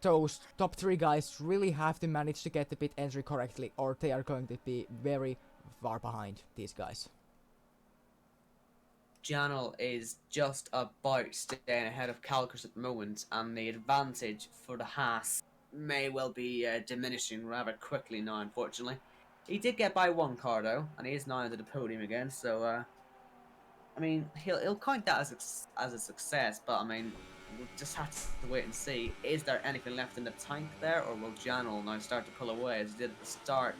those top 3 guys really have to manage to get the pit entry correctly, or they are going to be very far behind these guys. Janel is just about staying ahead of Calcars at the moment, and the advantage for the Haas may well be diminishing rather quickly now, unfortunately. He did get by one car though, and he is now under the podium again, so I mean, he'll count that as a success, but I mean, we'll just have to wait and see. Is there anything left in the tank there, or will Janel now start to pull away as he did at the start?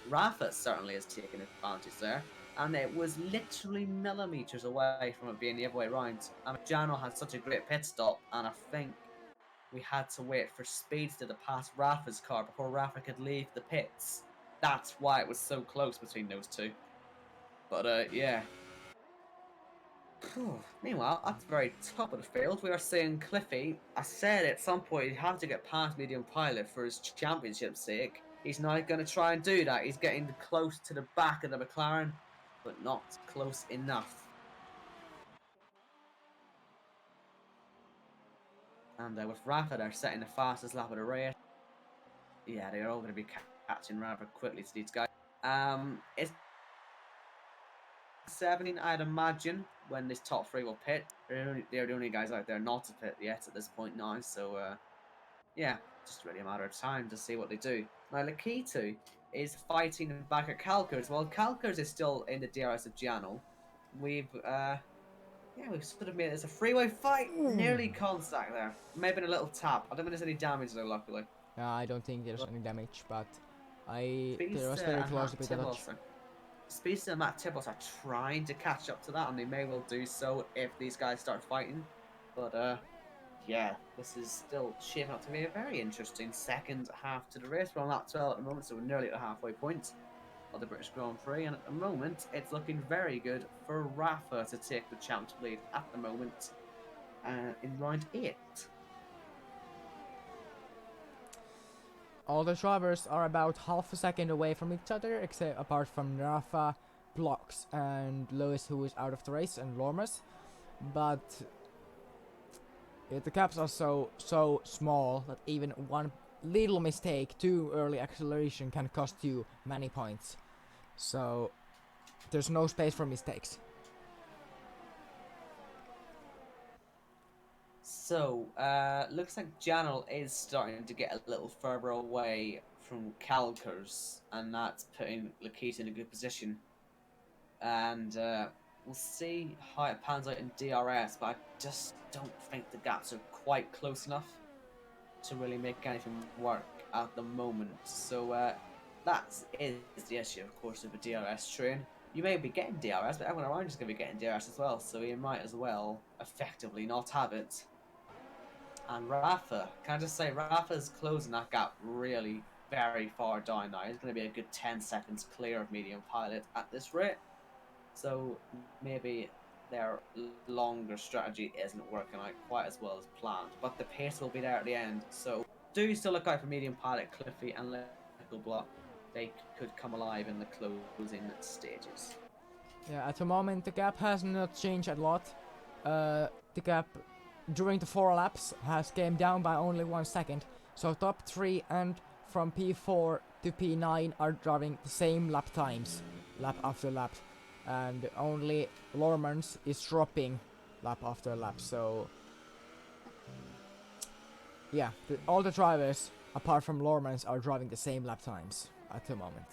Rafa certainly has taken advantage there, and it was literally millimeters away from it being the other way around. And Janel had such a great pit stop, and I think we had to wait for Speedster to pass Rafa's car before Rafa could leave the pits. That's why it was so close between those two. But yeah. Meanwhile, at the very top of the field, we are seeing Cliffy. I said at some point he'd have to get past Medium Pilot for his championship's sake. He's not going to try and do that. He's getting close to the back of the McLaren, but not close enough. And with Rafa, they're setting the fastest lap of the race. Yeah, they're all going to be catching rather quickly to these guys. It's 17, I'd imagine, when this top three will pit. They're the only guys out there not to pit yet at this point now. So, yeah, just really a matter of time to see what they do. Now, Lakitu is fighting back at Calkers. While Calkers is still in the DRS of Gianno, we've sort of made this a freeway fight. Nearly contact there. Maybe a little tap. I don't think there's any damage though, luckily. I don't think there's any damage, but there was very close to be touch. Speedster and Matt Tibbles are trying to catch up to that, and they may well do so if these guys start fighting. But yeah, this is still shaping up to be a very interesting second half to the race. We're on lap 12 at the moment, so we're nearly at the halfway point of the British Grand Prix, and at the moment it's looking very good for Rafa to take the champs lead at the moment in round 8. All the drivers are about half a second away from each other, except apart from Rafa, Blocks, and Lewis, who is out of the race, and Lormas. But the gaps are so small that even one little mistake, too early acceleration, can cost you many points. So there's no space for mistakes. So, looks like Janel is starting to get a little further away from Calkers, and that's putting Lakita in a good position. And we'll see how it pans out in DRS, but I just don't think the gaps are quite close enough to really make anything work at the moment. So, that is the issue, of course, of a DRS train. You may be getting DRS, but everyone around is going to be getting DRS as well, so you might as well effectively not have it. And Rafa, can I just say, Rafa's closing that gap really very far down now. He's going to be a good 10 seconds clear of Medium Pilot at this rate. So maybe their longer strategy isn't working out quite as well as planned. But the pace will be there at the end. So do still look out for Medium Pilot, Cliffy and Little Block. They could come alive in the closing stages. Yeah, at the moment the gap has not changed a lot. The gap during the 4 laps has came down by only 1 second. So top 3 and from P4 to P9 are driving the same lap times, lap after lap. And only Lormans is dropping lap after lap. So yeah, all the drivers apart from Lormans are driving the same lap times at the moment.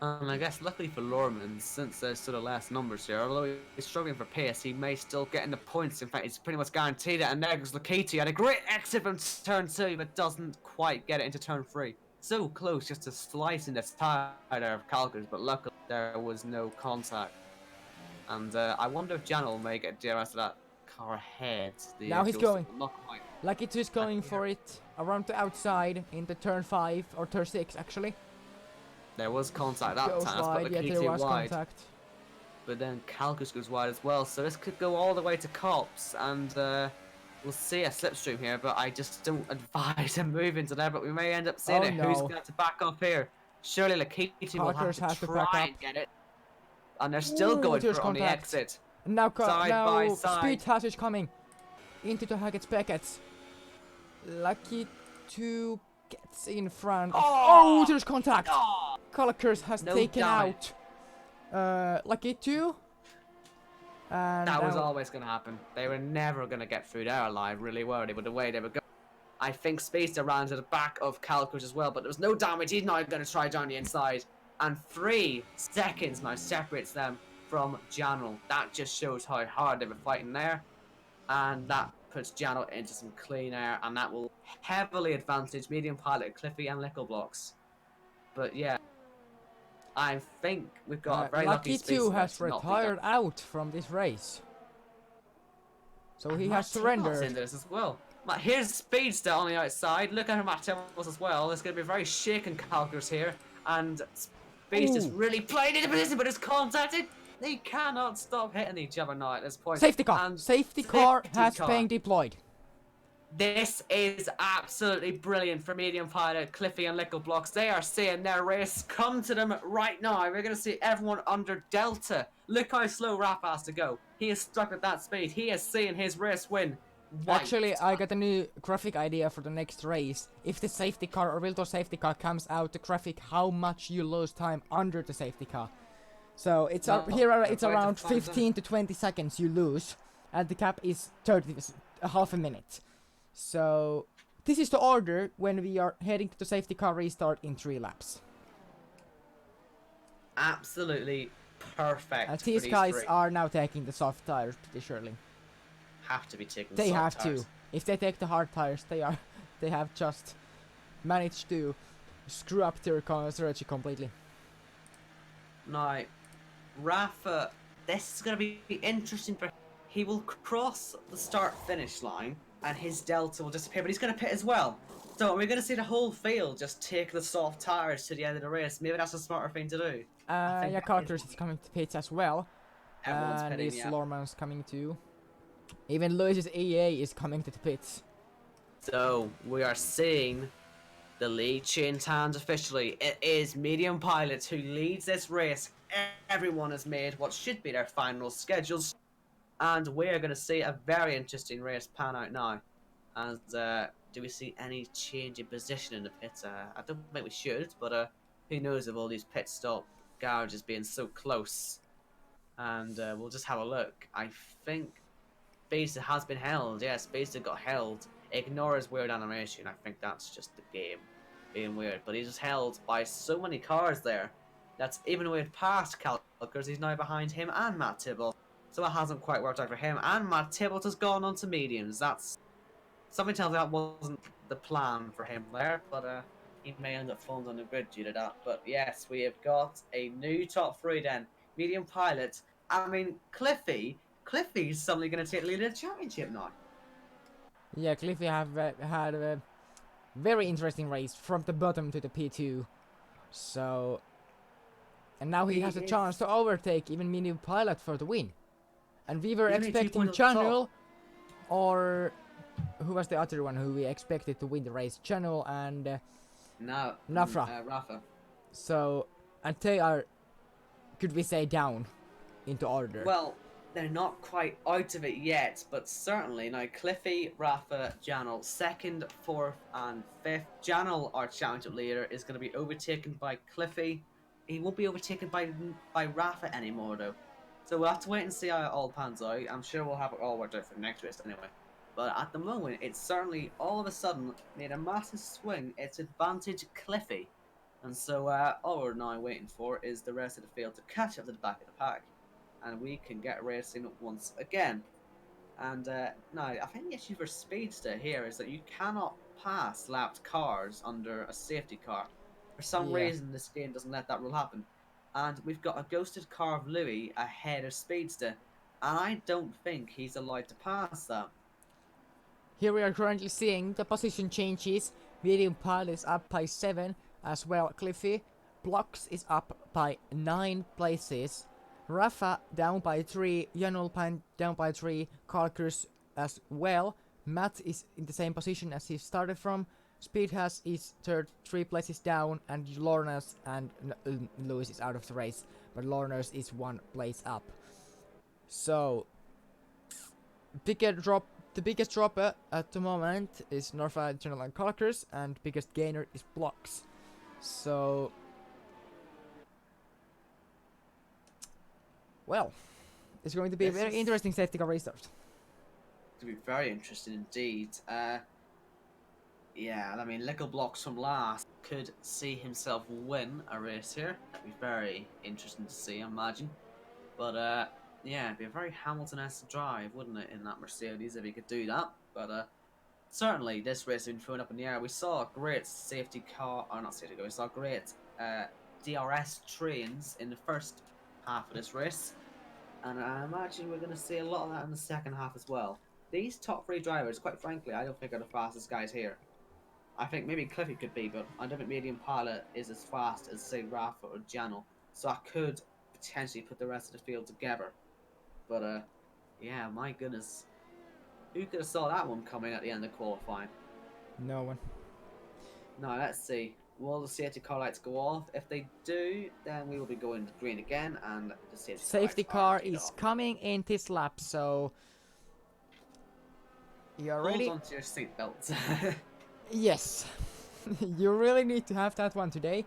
And I guess luckily for Lorman, since there's sort of less numbers here, although he's struggling for pace, he may still get in the points. In fact, he's pretty much guaranteed it. And there goes Lakiti. Had a great exit from turn 2, but doesn't quite get it into turn 3. So close just to slicing the tire there of Calgary, but luckily there was no contact. And I wonder if Janel may get DRS to that car ahead. Now he's going. Not quite. Lakiti's going for it around the outside into turn 5 or turn 6 actually. There was contact that time, but yeah, there was wide. contact. But then Calcus goes wide as well, so this could go all the way to Cops, and we'll see a slipstream here, but I just don't advise him moving to there, but we may end up seeing it. No. Who's going to have to back up here? Surely Lakiti will have to try and get it. And they're still going for it on the exit. And now, by side. Speed Hash is coming into the Hackett's Beckett's. Lucky to gets in front. Oh, there's contact. Calkers has taken out Lucky 2. And that was always going to happen. They were never going to get through there alive, really were they? But the way they were going, I think Speedster ran to the back of Calkers as well, but there was no damage. He's now going to try down the inside. And 3 seconds now separates them from Janel. That just shows how hard they were fighting there. And that puts Janel into some clean air, and that will heavily advantage Medium Pilot, Cliffy and Lickle Blocks. But yeah, I think we've got a very lucky Lucky 2 has retired out from this race. So he has surrendered. Into this as well. Here's Speedster on the outside. Look at him at Timbers as well. There's going to be very shaken Calgers here. And Speedster's really played into position, but is contacted. They cannot stop hitting each other now at this point. Safety car! And Safety car safety has car. been deployed. This is absolutely brilliant for Medium Pilot, Cliffy and Lickle Blocks. They are seeing their race come to them right now. We're going to see everyone under Delta. Look how slow Rafa has to go. He is stuck at that speed. He is seeing his race win. Wiped. Actually, I got a new graphic idea for the next race. If the safety car or Wiltor safety car comes out, the graphic how much you lose time under the safety car. So it's it's around 15 to 20 seconds you lose, and the cap is half a minute. So this is the order when we are heading to the safety car restart in 3 laps. Absolutely perfect. And these guys are now taking the soft tires pretty surely. Have to be taking. They soft have tires. to. If they take the hard tires, they have just managed to screw up their strategy completely. Now, Rafa, this is going to be interesting for him. He will cross the start-finish line, and his Delta will disappear, but he's going to pit as well. So we're going to see the whole field just take the soft tires to the end of the race. Maybe that's a smarter thing to do. Yeah, Carter's is coming to pits as well. Everyone's And pitting, yeah. Lorman's coming too. Even Lewis's EA is coming to the pits. So we are seeing the lead change hands officially. It is Medium Pilot who leads this race. Everyone has made what should be their final schedules. And we are going to see a very interesting race pan out now. And do we see any change in position in the pits? I don't think we should, but who knows of all these pit stop garages being so close. And we'll just have a look. I think Speedster has been held. Yeah, Speedster got held. Ignore his weird animation. I think that's just the game being weird. But he's just held by so many cars there. That's even though we've passed Calkers, he's now behind him and Matt Tibble. So it hasn't quite worked out for him. And Matt Tibble has gone on to mediums. That's something tells me that wasn't the plan for him there. But he may end up falling on the grid due to that. But yes, we have got a new top 3 then. Medium Pilot. I mean, Cliffy's suddenly going to take the lead of the championship now. Yeah, Cliffy have had a very interesting race from the bottom to the P2. So, and now he has a chance to overtake even Medium Pilot for the win. And we were expecting Channel, or who was the other one who we expected to win the race? Channel and Nafra. Rafa. So, and they are, could we say, down into order. Well, they're not quite out of it yet, but certainly now Cliffy, Rafa, Janel, 2nd, 4th, and 5th. Janel, our championship leader, is going to be overtaken by Cliffy. He won't be overtaken by Rafa anymore, though. So we'll have to wait and see how it all pans out. I'm sure we'll have it all worked out for the next race anyway. But at the moment, it's certainly all of a sudden made a massive swing. It's advantage Cliffy. And so all we're now waiting for is the rest of the field to catch up to the back of the pack. And we can get racing once again. And now, I think the issue for Speedster here is that you cannot pass lapped cars under a safety car. For some reason, this game doesn't let that rule happen. And we've got a ghosted car of Louis ahead of Speedster. And I don't think he's allowed to pass that. Here we are currently seeing the position changes. Medium Pilot is up by 7 as well. Cliffy Blocks is up by 9 places. Rafa down by 3, Janul down by 3, Kalkers as well. Matt is in the same position as he started from. Speedhas is 3 places down, and Lornas and Lewis is out of the race, but Lornas is 1 place up. So, the biggest dropper at the moment is Norfa, General and Kalkers, and biggest gainer is Blocks. So, well, it's going to be a very interesting safety car restart. To be very interesting indeed. Yeah, I mean, Lickle Blocks from last could see himself win a race here. That'd be very interesting to see, I imagine. But yeah, it'd be a very Hamilton-esque drive, wouldn't it, in that Mercedes if he could do that. But certainly, this race has been thrown up in the air. We saw a great safety car, or not safety car, we saw great DRS trains in the first half of this race. And I imagine we're going to see a lot of that in the second half as well. These top 3 drivers, quite frankly, I don't think are the fastest guys here. I think maybe Cliffy could be, but I don't think Medium Pilot is as fast as, say, Rafa or Janel. So I could potentially put the rest of the field together. But yeah, my goodness, who could have saw that one coming at the end of qualifying? No one. Now let's see. Will the safety car lights go off? If they do, then we will be going green again, and the Safety car is coming in this lap, so you are ready? Hold on to your seatbelts. Yes. You really need to have that one today.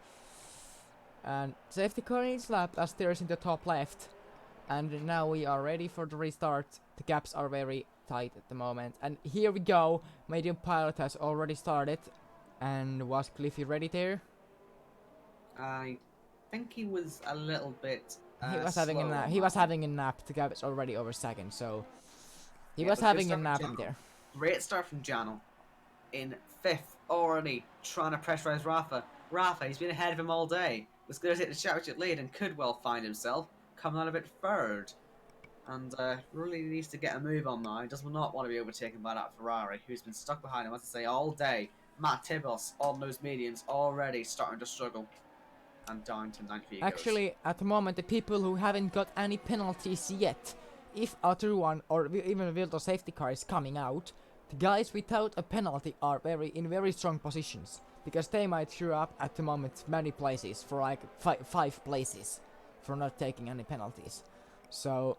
And safety car is lap as there's in the top left. And now we are ready for the restart. The gaps are very tight at the moment. And here we go. Medium pilot has already started. And was Cliffy ready there? I think he was a little bit. He was having a nap. He was having a nap. The gap is already over second, so he was having a nap in there. Great start from Jano. In 5th already, trying to pressurize Rafa. Rafa, he's been ahead of him all day. Was going to take the championship lead and could well find himself coming out a bit third. And really needs to get a move on now. He does not want to be overtaken by that Ferrari, who's been stuck behind him, as I say, all day. Matt Tibos on those mediums already starting to struggle. And down to 9th he Actually, goes. at the moment, the people who haven't got any penalties yet, if other one or even Vilto safety car is coming out, the guys without a penalty are in very strong positions, because they might screw up at the moment many places for like 5 places for not taking any penalties. So,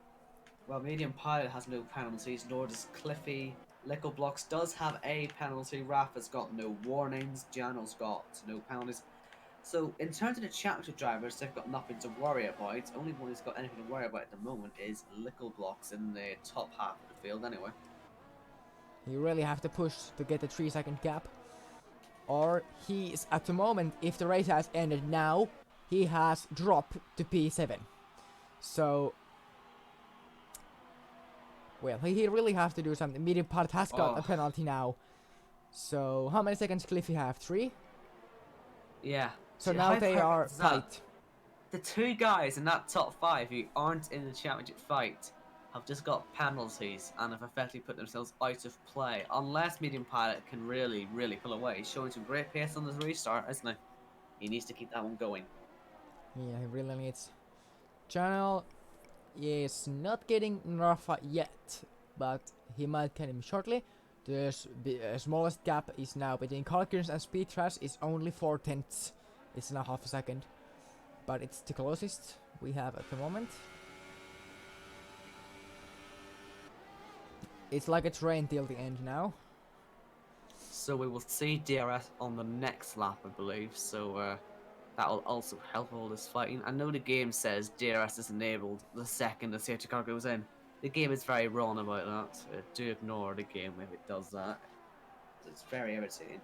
well, medium pilot has no penalties, nor does Cliffy. Lickle Blocks does have a penalty. Rafa's got no warnings. Jano's got no penalties. So, in terms of the championship drivers, they've got nothing to worry about. Only one who's got anything to worry about at the moment is Lickle Blocks in the top half of the field, anyway. You really have to push to get a 3-second gap. Or he is, at the moment, if the race has ended now, he has dropped to P7. So, well, he really has to do something. Medium part has got a penalty now. So, how many seconds Cliffy have? 3? Yeah. So now they are tight. The 2 guys in that top 5 who aren't in the championship fight have just got penalties and have effectively put themselves out of play. Unless Medium Pilot can really pull away. He's showing some great pace on this restart, isn't he? He needs to keep that one going. Yeah, he really needs. Channel is not getting Rafa yet, but he might get him shortly. The smallest gap is now between Calkins and Speed Trash is only 4/10. It's now half a second, but it's the closest we have at the moment. It's like a train till the end now. So we will see DRS on the next lap, I believe. So that will also help all this fighting. I know the game says DRS is enabled the second the safety car goes in. The game is very wrong about that. Do ignore the game if it does that. It's very irritating.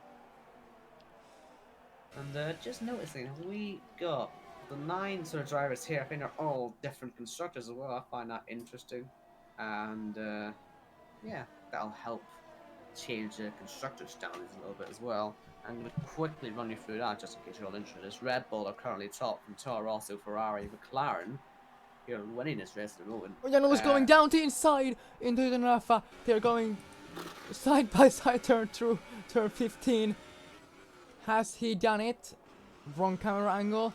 And just noticing, we got the 9 sort of drivers here. I think they're all different constructors as well. I find that interesting. And yeah, that'll help change the constructor standings a little bit as well. I'm going to quickly run you through that just in case you're all interested. Red Bull are currently top from Toro Rosso, Ferrari, McLaren. You're winning this race at the moment. Jano is going down the inside into the Rafa. They're going side by side turn through turn 15. Has he done it? Wrong camera angle.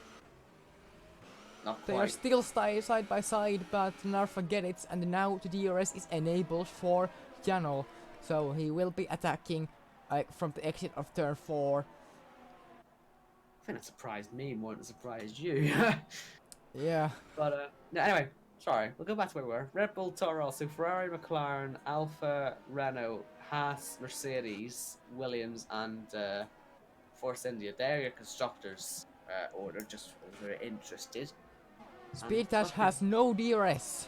Not quite. They are still side by side, but Narfa get it, and now the DRS is enabled for Jano. So he will be attacking from the exit of turn 4. I think that surprised me more than it surprised you. Yeah. But no, anyway, sorry. We'll go back to where we were. Red Bull, Toro Rosso, Ferrari, McLaren, Alfa, Renault, Haas, Mercedes, Williams, and Force India. They're your constructors order, just if you're interested. Speed Dash has no DRS.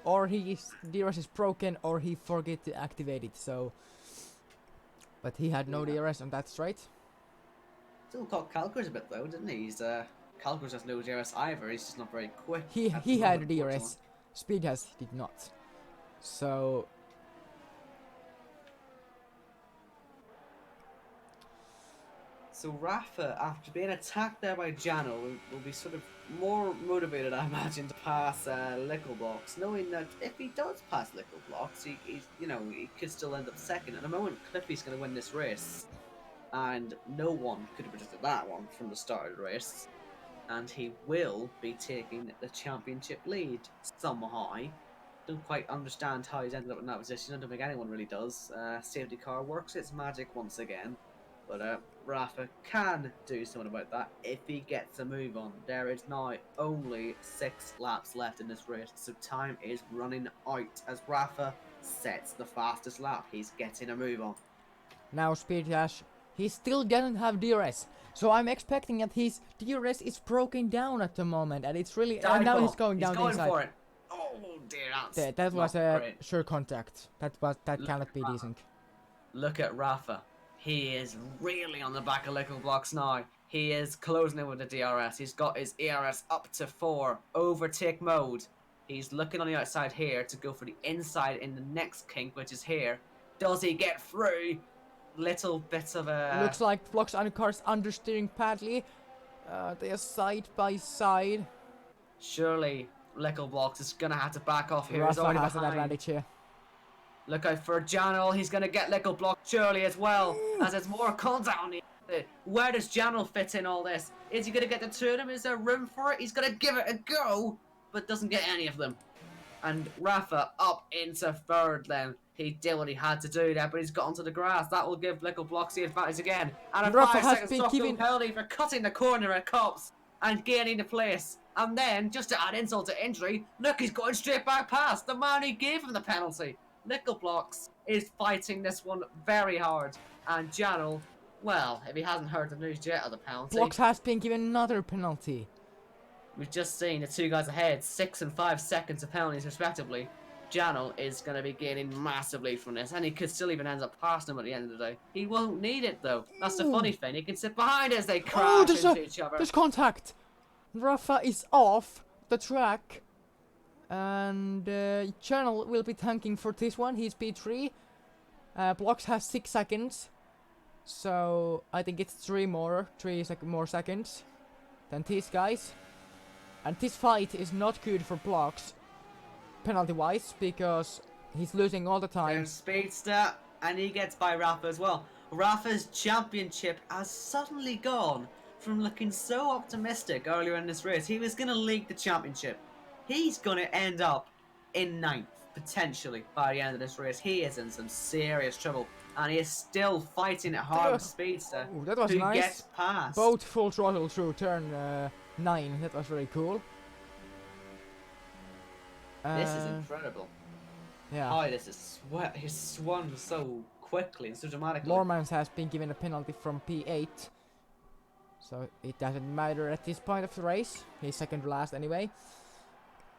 Or his DRS is broken, or he forget to activate it, so... But he had no DRS on that straight. Still caught Calgers a bit though, didn't he? Calgers has no DRS either, he's just not very quick. He had DRS, Speed Dash did not. So... So Rafa, after being attacked there by Jano, will be sort of more motivated, I imagine, to pass Lickle Blocks, knowing that if he does pass Lickle Blocks, he could still end up second. At the moment, Cliffy's going to win this race, and no one could have predicted that one from the start of the race. and he will be taking the championship lead somehow. Don't quite understand how he's ended up in that position. I don't think anyone really does. Safety car works its magic once again. But Rafa can do something about that if he gets a move on. There is now only 6 laps left in this race, so time is running out as Rafa sets the fastest lap. He's getting a move on. Now Speed Dash, he still doesn't have DRS. So I'm expecting that his DRS is broken down at the moment, and it's really... And now he's going down the inside. For it. Oh dear, that was a great. sure contact. That cannot be decent. Look at Rafa. He is really on the back of Little Blocks now. He is closing in with the DRS. He's got his ERS up to 4. Overtake mode. He's looking on the outside here to go for the inside in the next kink, which is here. Does he get through? Little bit of a... Looks like Blocks and cars understeering badly. They are side by side. Surely Little Blocks is going to have to back off here. Rafa has an advantage here. Look out for Janel. He's going to get Little Block surely as well. As there's more contact on the... Where does Janel fit in all this? Is he going to get the 2 of them? Is there room for it? He's going to give it a go, but doesn't get any of them. And Rafa up into 3rd then. He did what he had to do there, but he's got onto the grass. That will give Little Blocks the advantage again. And a Rafa 5 has second been stop given... penalty for cutting the corner at Cops and gaining the place. And then, just to add insult to injury, look, he's going straight back past the man who gave him the penalty. Little Blocks is fighting this one very hard. And Janel, well, if he hasn't heard the news yet of the penalty... Blocks has been given another penalty. We've just seen the 2 guys ahead, 6 and 5 seconds of penalties respectively. Janel is going to be gaining massively from this, and he could still even end up passing him at the end of the day. He won't need it though. That's the funny thing. He can sit behind as they crash into each other. There's contact. Rafa is off the track, and Janel will be tanking for this one. He's P3. Blocks has 6 seconds, so I think it's 3 more seconds than these guys. And this fight is not good for Blocks, penalty-wise, because he's losing all the time. There's Speedster, and he gets by Rafa as well. Rafa's championship has suddenly gone from looking so optimistic earlier in this race. He was going to lead the championship. He's going to end up in 9th, potentially, by the end of this race. He is in some serious trouble, and he is still fighting it hard with Speedster, that was who nice. gets past. Both full throttle through turn 9. That was very cool. This is incredible. Yeah. How this is he's swung so quickly and so dramatically. Lormans has been given a penalty from P8, so it doesn't matter at this point of the race. He's second to last anyway.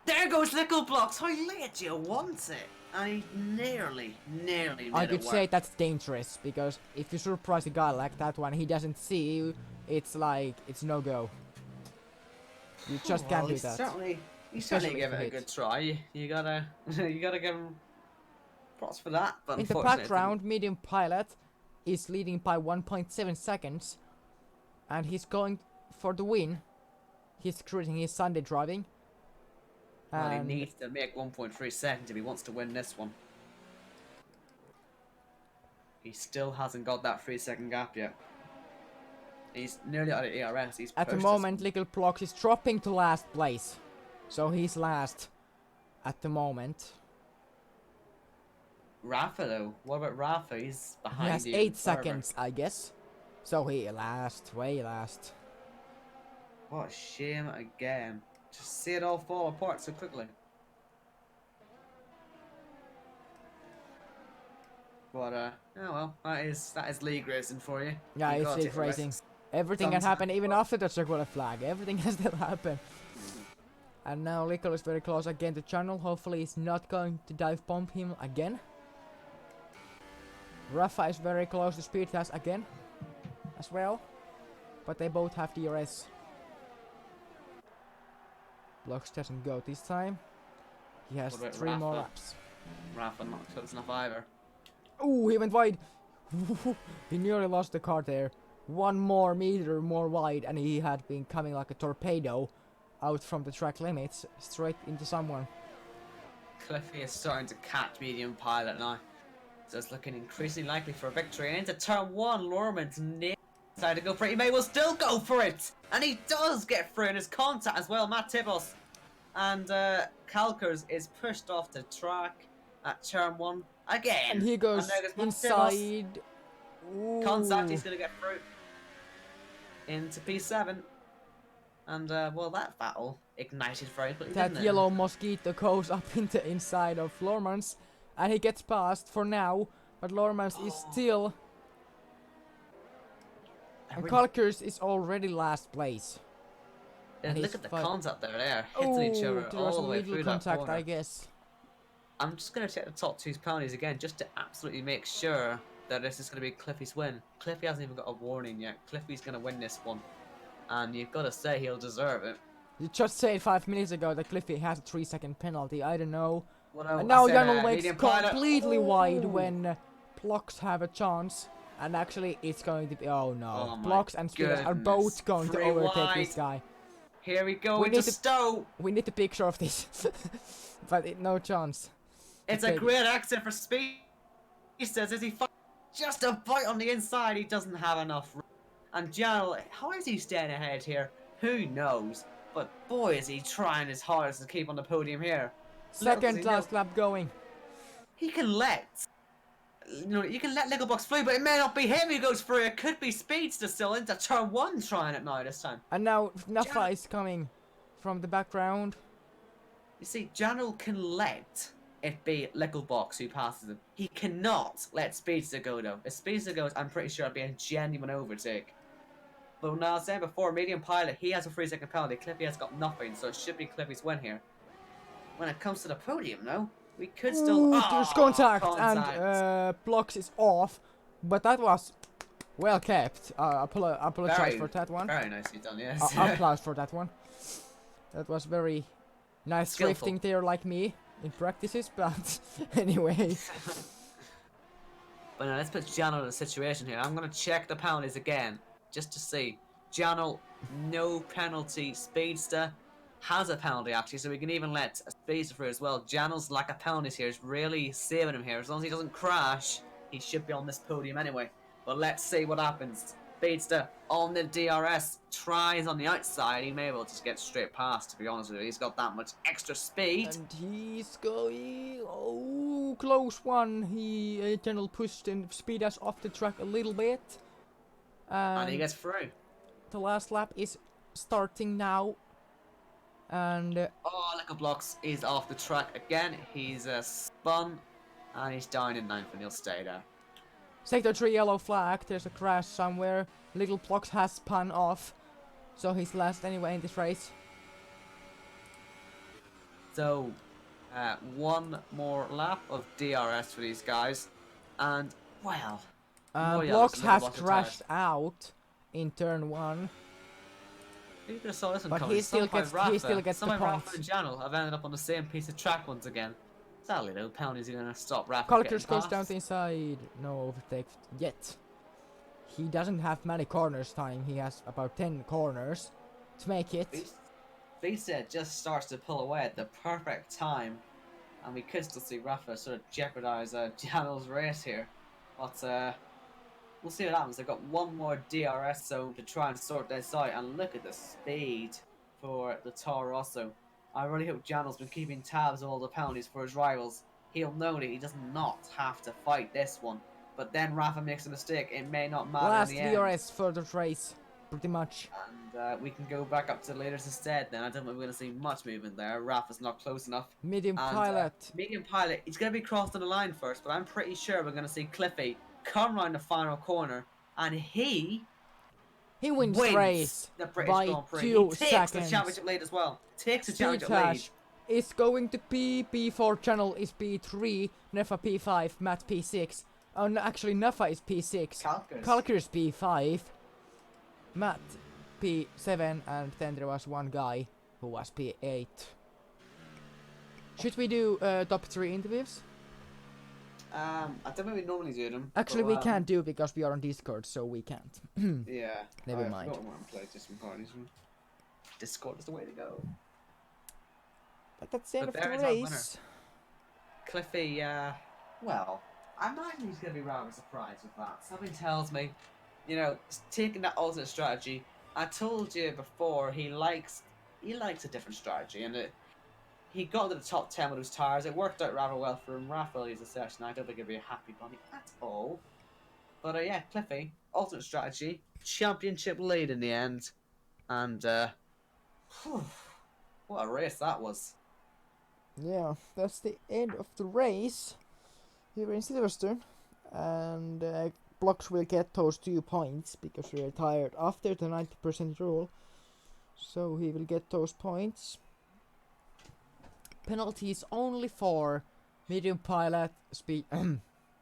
There goes Little Blocks. How late do you want it? And he nearly made I could say that's dangerous, because if you surprise a guy like that one, he doesn't see you, it's like, it's no go. You just can't do that. You certainly give it a good try. You gotta give him props for that. But in the background, Medium Pilot is leading by 1.7 seconds, and he's going for the win. He's cruising his Sunday driving. Well, he needs to make 1.3 seconds if he wants to win this one. He still hasn't got that 3-second gap yet. He's nearly out of ERS. He's at the moment, Little Blocks is dropping to last place. So he's last at the moment. Rafa though, what about Rafa? He's behind you. He has 8 seconds, I guess. So he last, way last. What a shame again. Just see it all fall apart so quickly. But oh well, that is league racing for you. Yeah, it's league racing. Everything can happen even after the circular flag. Everything can still happen. And now Lico is very close again to Channel. Hopefully he's not going to dive bomb him again. Rafa is very close to Speed Test again as well. But they both have DRS. Blocks doesn't go this time. He has 3 more laps. Rafa not close enough either. Ooh, he went wide. He nearly lost the car there. 1 more meter more wide, and he had been coming like a torpedo out from the track limits straight into someone. Cliffy is starting to catch Medium Pilot now. So it's looking increasingly likely for a victory. And into turn 1, Lorman's Decided to go for it. He may well still go for it. And he does get through in his contact as well, Matt Tibos. And Calkers is pushed off the track at turn 1 again. And he goes Matt Tibos. inside. Contact, Ooh. he's going to get through into P7. And, well, that battle ignited very quickly, That didn't it? yellow mosquito goes up in the inside of Lormans. And he gets past for now. But Lormans is still... And Kalkers is already last place. And look at the contact there, hitting each other there was all the way little through contact, that corner. I guess. I'm just going to check the top 2 penalties again, just to absolutely make sure that this is going to be Cliffy's win. Cliffy hasn't even got a warning yet. Cliffy's going to win this one. And you've got to say he'll deserve it. You just said 5 minutes ago that Cliffy has a 3-second penalty, I don't know. Well, no, And now said, Janel makes completely wide Ooh. when blocks have a chance. And actually it's going to be... Oh no. Oh Blocks and Speeders are both going to overtake wide. this guy. Here we go into Stowe. We need a picture of this. But no chance. It's a great accident for Speed. He says as he fights just a bite on the inside, he doesn't have enough. And Janel, how is he staying ahead here? Who knows? But boy, is he trying his hardest to keep on the podium here. Second last lap going. He can let... you can let Nickelbox fly, but it may not be him who goes through. It could be Speedster still into turn 1 trying it now this time. And now Nafa is coming from the background. You see, Janel can let it be Nickelbox who passes him. He cannot let Speedster go though. If Speedster goes, I'm pretty sure it'll be a genuine overtake. But now I was saying before, Medium Pilot, he has a 3-second penalty. Cliffy has got nothing, so it should be Cliffy's win here. When it comes to the podium, though, we could still... There's contact, and blocks is off. But that was well kept. Apologize for that one. Very nicely done, yes. Applause for that one. That was very nice Skillful. drifting there like me in practices, but anyway. But now let's put Janel in a situation here. I'm going to check the penalties again, just to see. Janel, no penalty. Speedster has a penalty actually, so we can even let Speedster through as well. Janel's lack of penalties here is really saving him here. As long as he doesn't crash, he should be on this podium anyway. But let's see what happens. Speedster on the DRS, tries on the outside. He may well just get straight past, to be honest with you. He's got that much extra speed. And he's going... Oh, close one. He Janel pushed and speed us off the track a little bit. And he gets through. The last lap is starting now. And oh, Nickelbox is off the track again. He's spun and he's down in 9th, and he'll stay there. Sector 3 yellow flag. There's a crash somewhere. Little Blocks has spun off, so he's last anyway in this race. So, one more lap of DRS for these guys, and well, Blocks has crashed out in turn 1. You could have saw this one but coming. he still gets the Rafa points. and Janel have ended up on the same piece of track once again. Sadly though, penalties are going to stop Rafa Kalkers getting goes down past. the inside. No overtake yet. He doesn't have many corners time. He has about 10 corners to make it. Visa just starts to pull away at the perfect time, and we could still see Rafa sort of jeopardise Janel's race here. But we'll see what happens. They've got one more DRS zone to try and sort this out, and look at the speed for the Toro Rosso. I really hope Janel's been keeping tabs on all the penalties for his rivals. He'll know that he does not have to fight this one. But then Rafa makes a mistake, it may not matter Last in the end. DRS for the race, pretty much. And we can go back up to the leaders instead then. I don't think we're going to see much movement there. Rafa's not close enough. Medium And, Pilot. Medium Pilot, he's going to be crossed on the line first, but I'm pretty sure we're going to see Cliffy come round the final corner, and he wins the race the British by Grand Prix. 2 He takes seconds. the championship lead as well. Takes the Speed championship lead. Clash is going to be P4 channel is P3, Nefa P5, Matt P6. Oh, no, actually Nefa is P6. Kalkers P5, Matt P7, and then there was one guy who was P8. Should we do top 3 interviews? I don't think we normally do them. Actually, but, we can't do because we are on Discord, so we can't. Yeah. Never mind. Discord is the way to go. But that's the end of But there the is our winner. race. Cliffy, well, I imagine he's going to be rather surprised with that. Something tells me you know, taking that alternate strategy. I told you before he likes a different strategy, and he got to the top 10 with his tires. It worked out rather well for him. Raphael is a session. I don't think he'll be a happy bunny at all. But yeah, Cliffy, alternate strategy, championship lead in the end, and whew, what a race that was. Yeah, that's the end of the race here in Silverstone, and Blocks will get those 2 points because he retired after the 90% rule, so he will get those points. Penalties only for medium pilot speed.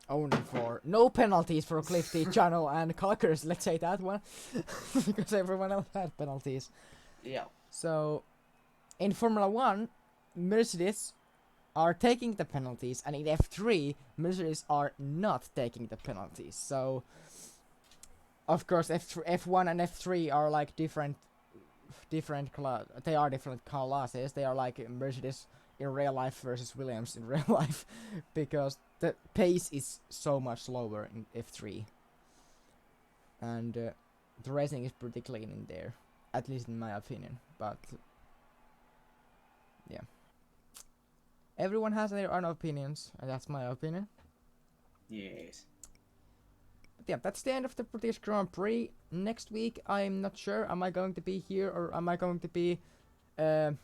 Only for no penalties for Cliff T, Channel, and Cockers. Let's say that one, because everyone else had penalties. Yeah. So, in Formula 1, Mercedes are taking the penalties, and in F3, Mercedes are not taking the penalties. So, of course, F1 and F3 are like different they are different classes. They are like Mercedes in real life versus Williams in real life, because the pace is so much slower in F3, and the racing is pretty clean in there, at least in my opinion. But yeah, everyone has their own opinions, and that's my opinion. Yes. But yeah, that's the end of the British Grand Prix. Next week, I'm not sure. Am I going to be here, or am I going to be? I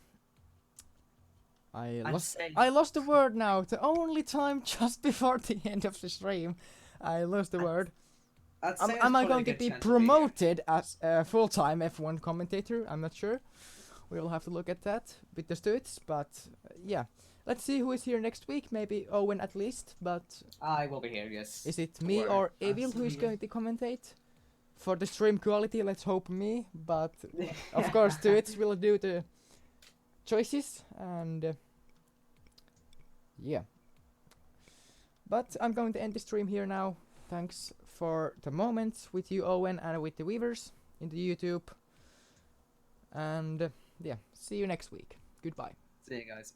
lost the word now. The only time just before the end of the stream, I lost the word. Am I going to be promoted as a full-time F1 commentator? I'm not sure. We'll have to look at that with the Stutz, but yeah. Let's see who is here next week. Maybe Owen at least, but I will be here, yes. Is it me or Evil who is going to commentate? For the stream quality, let's hope me, but of course Stutz will do the choices, and yeah. But I'm going to end the stream here now. Thanks for the moments with you, Owen, and with the viewers in the YouTube. And yeah, see you next week. Goodbye. See you guys.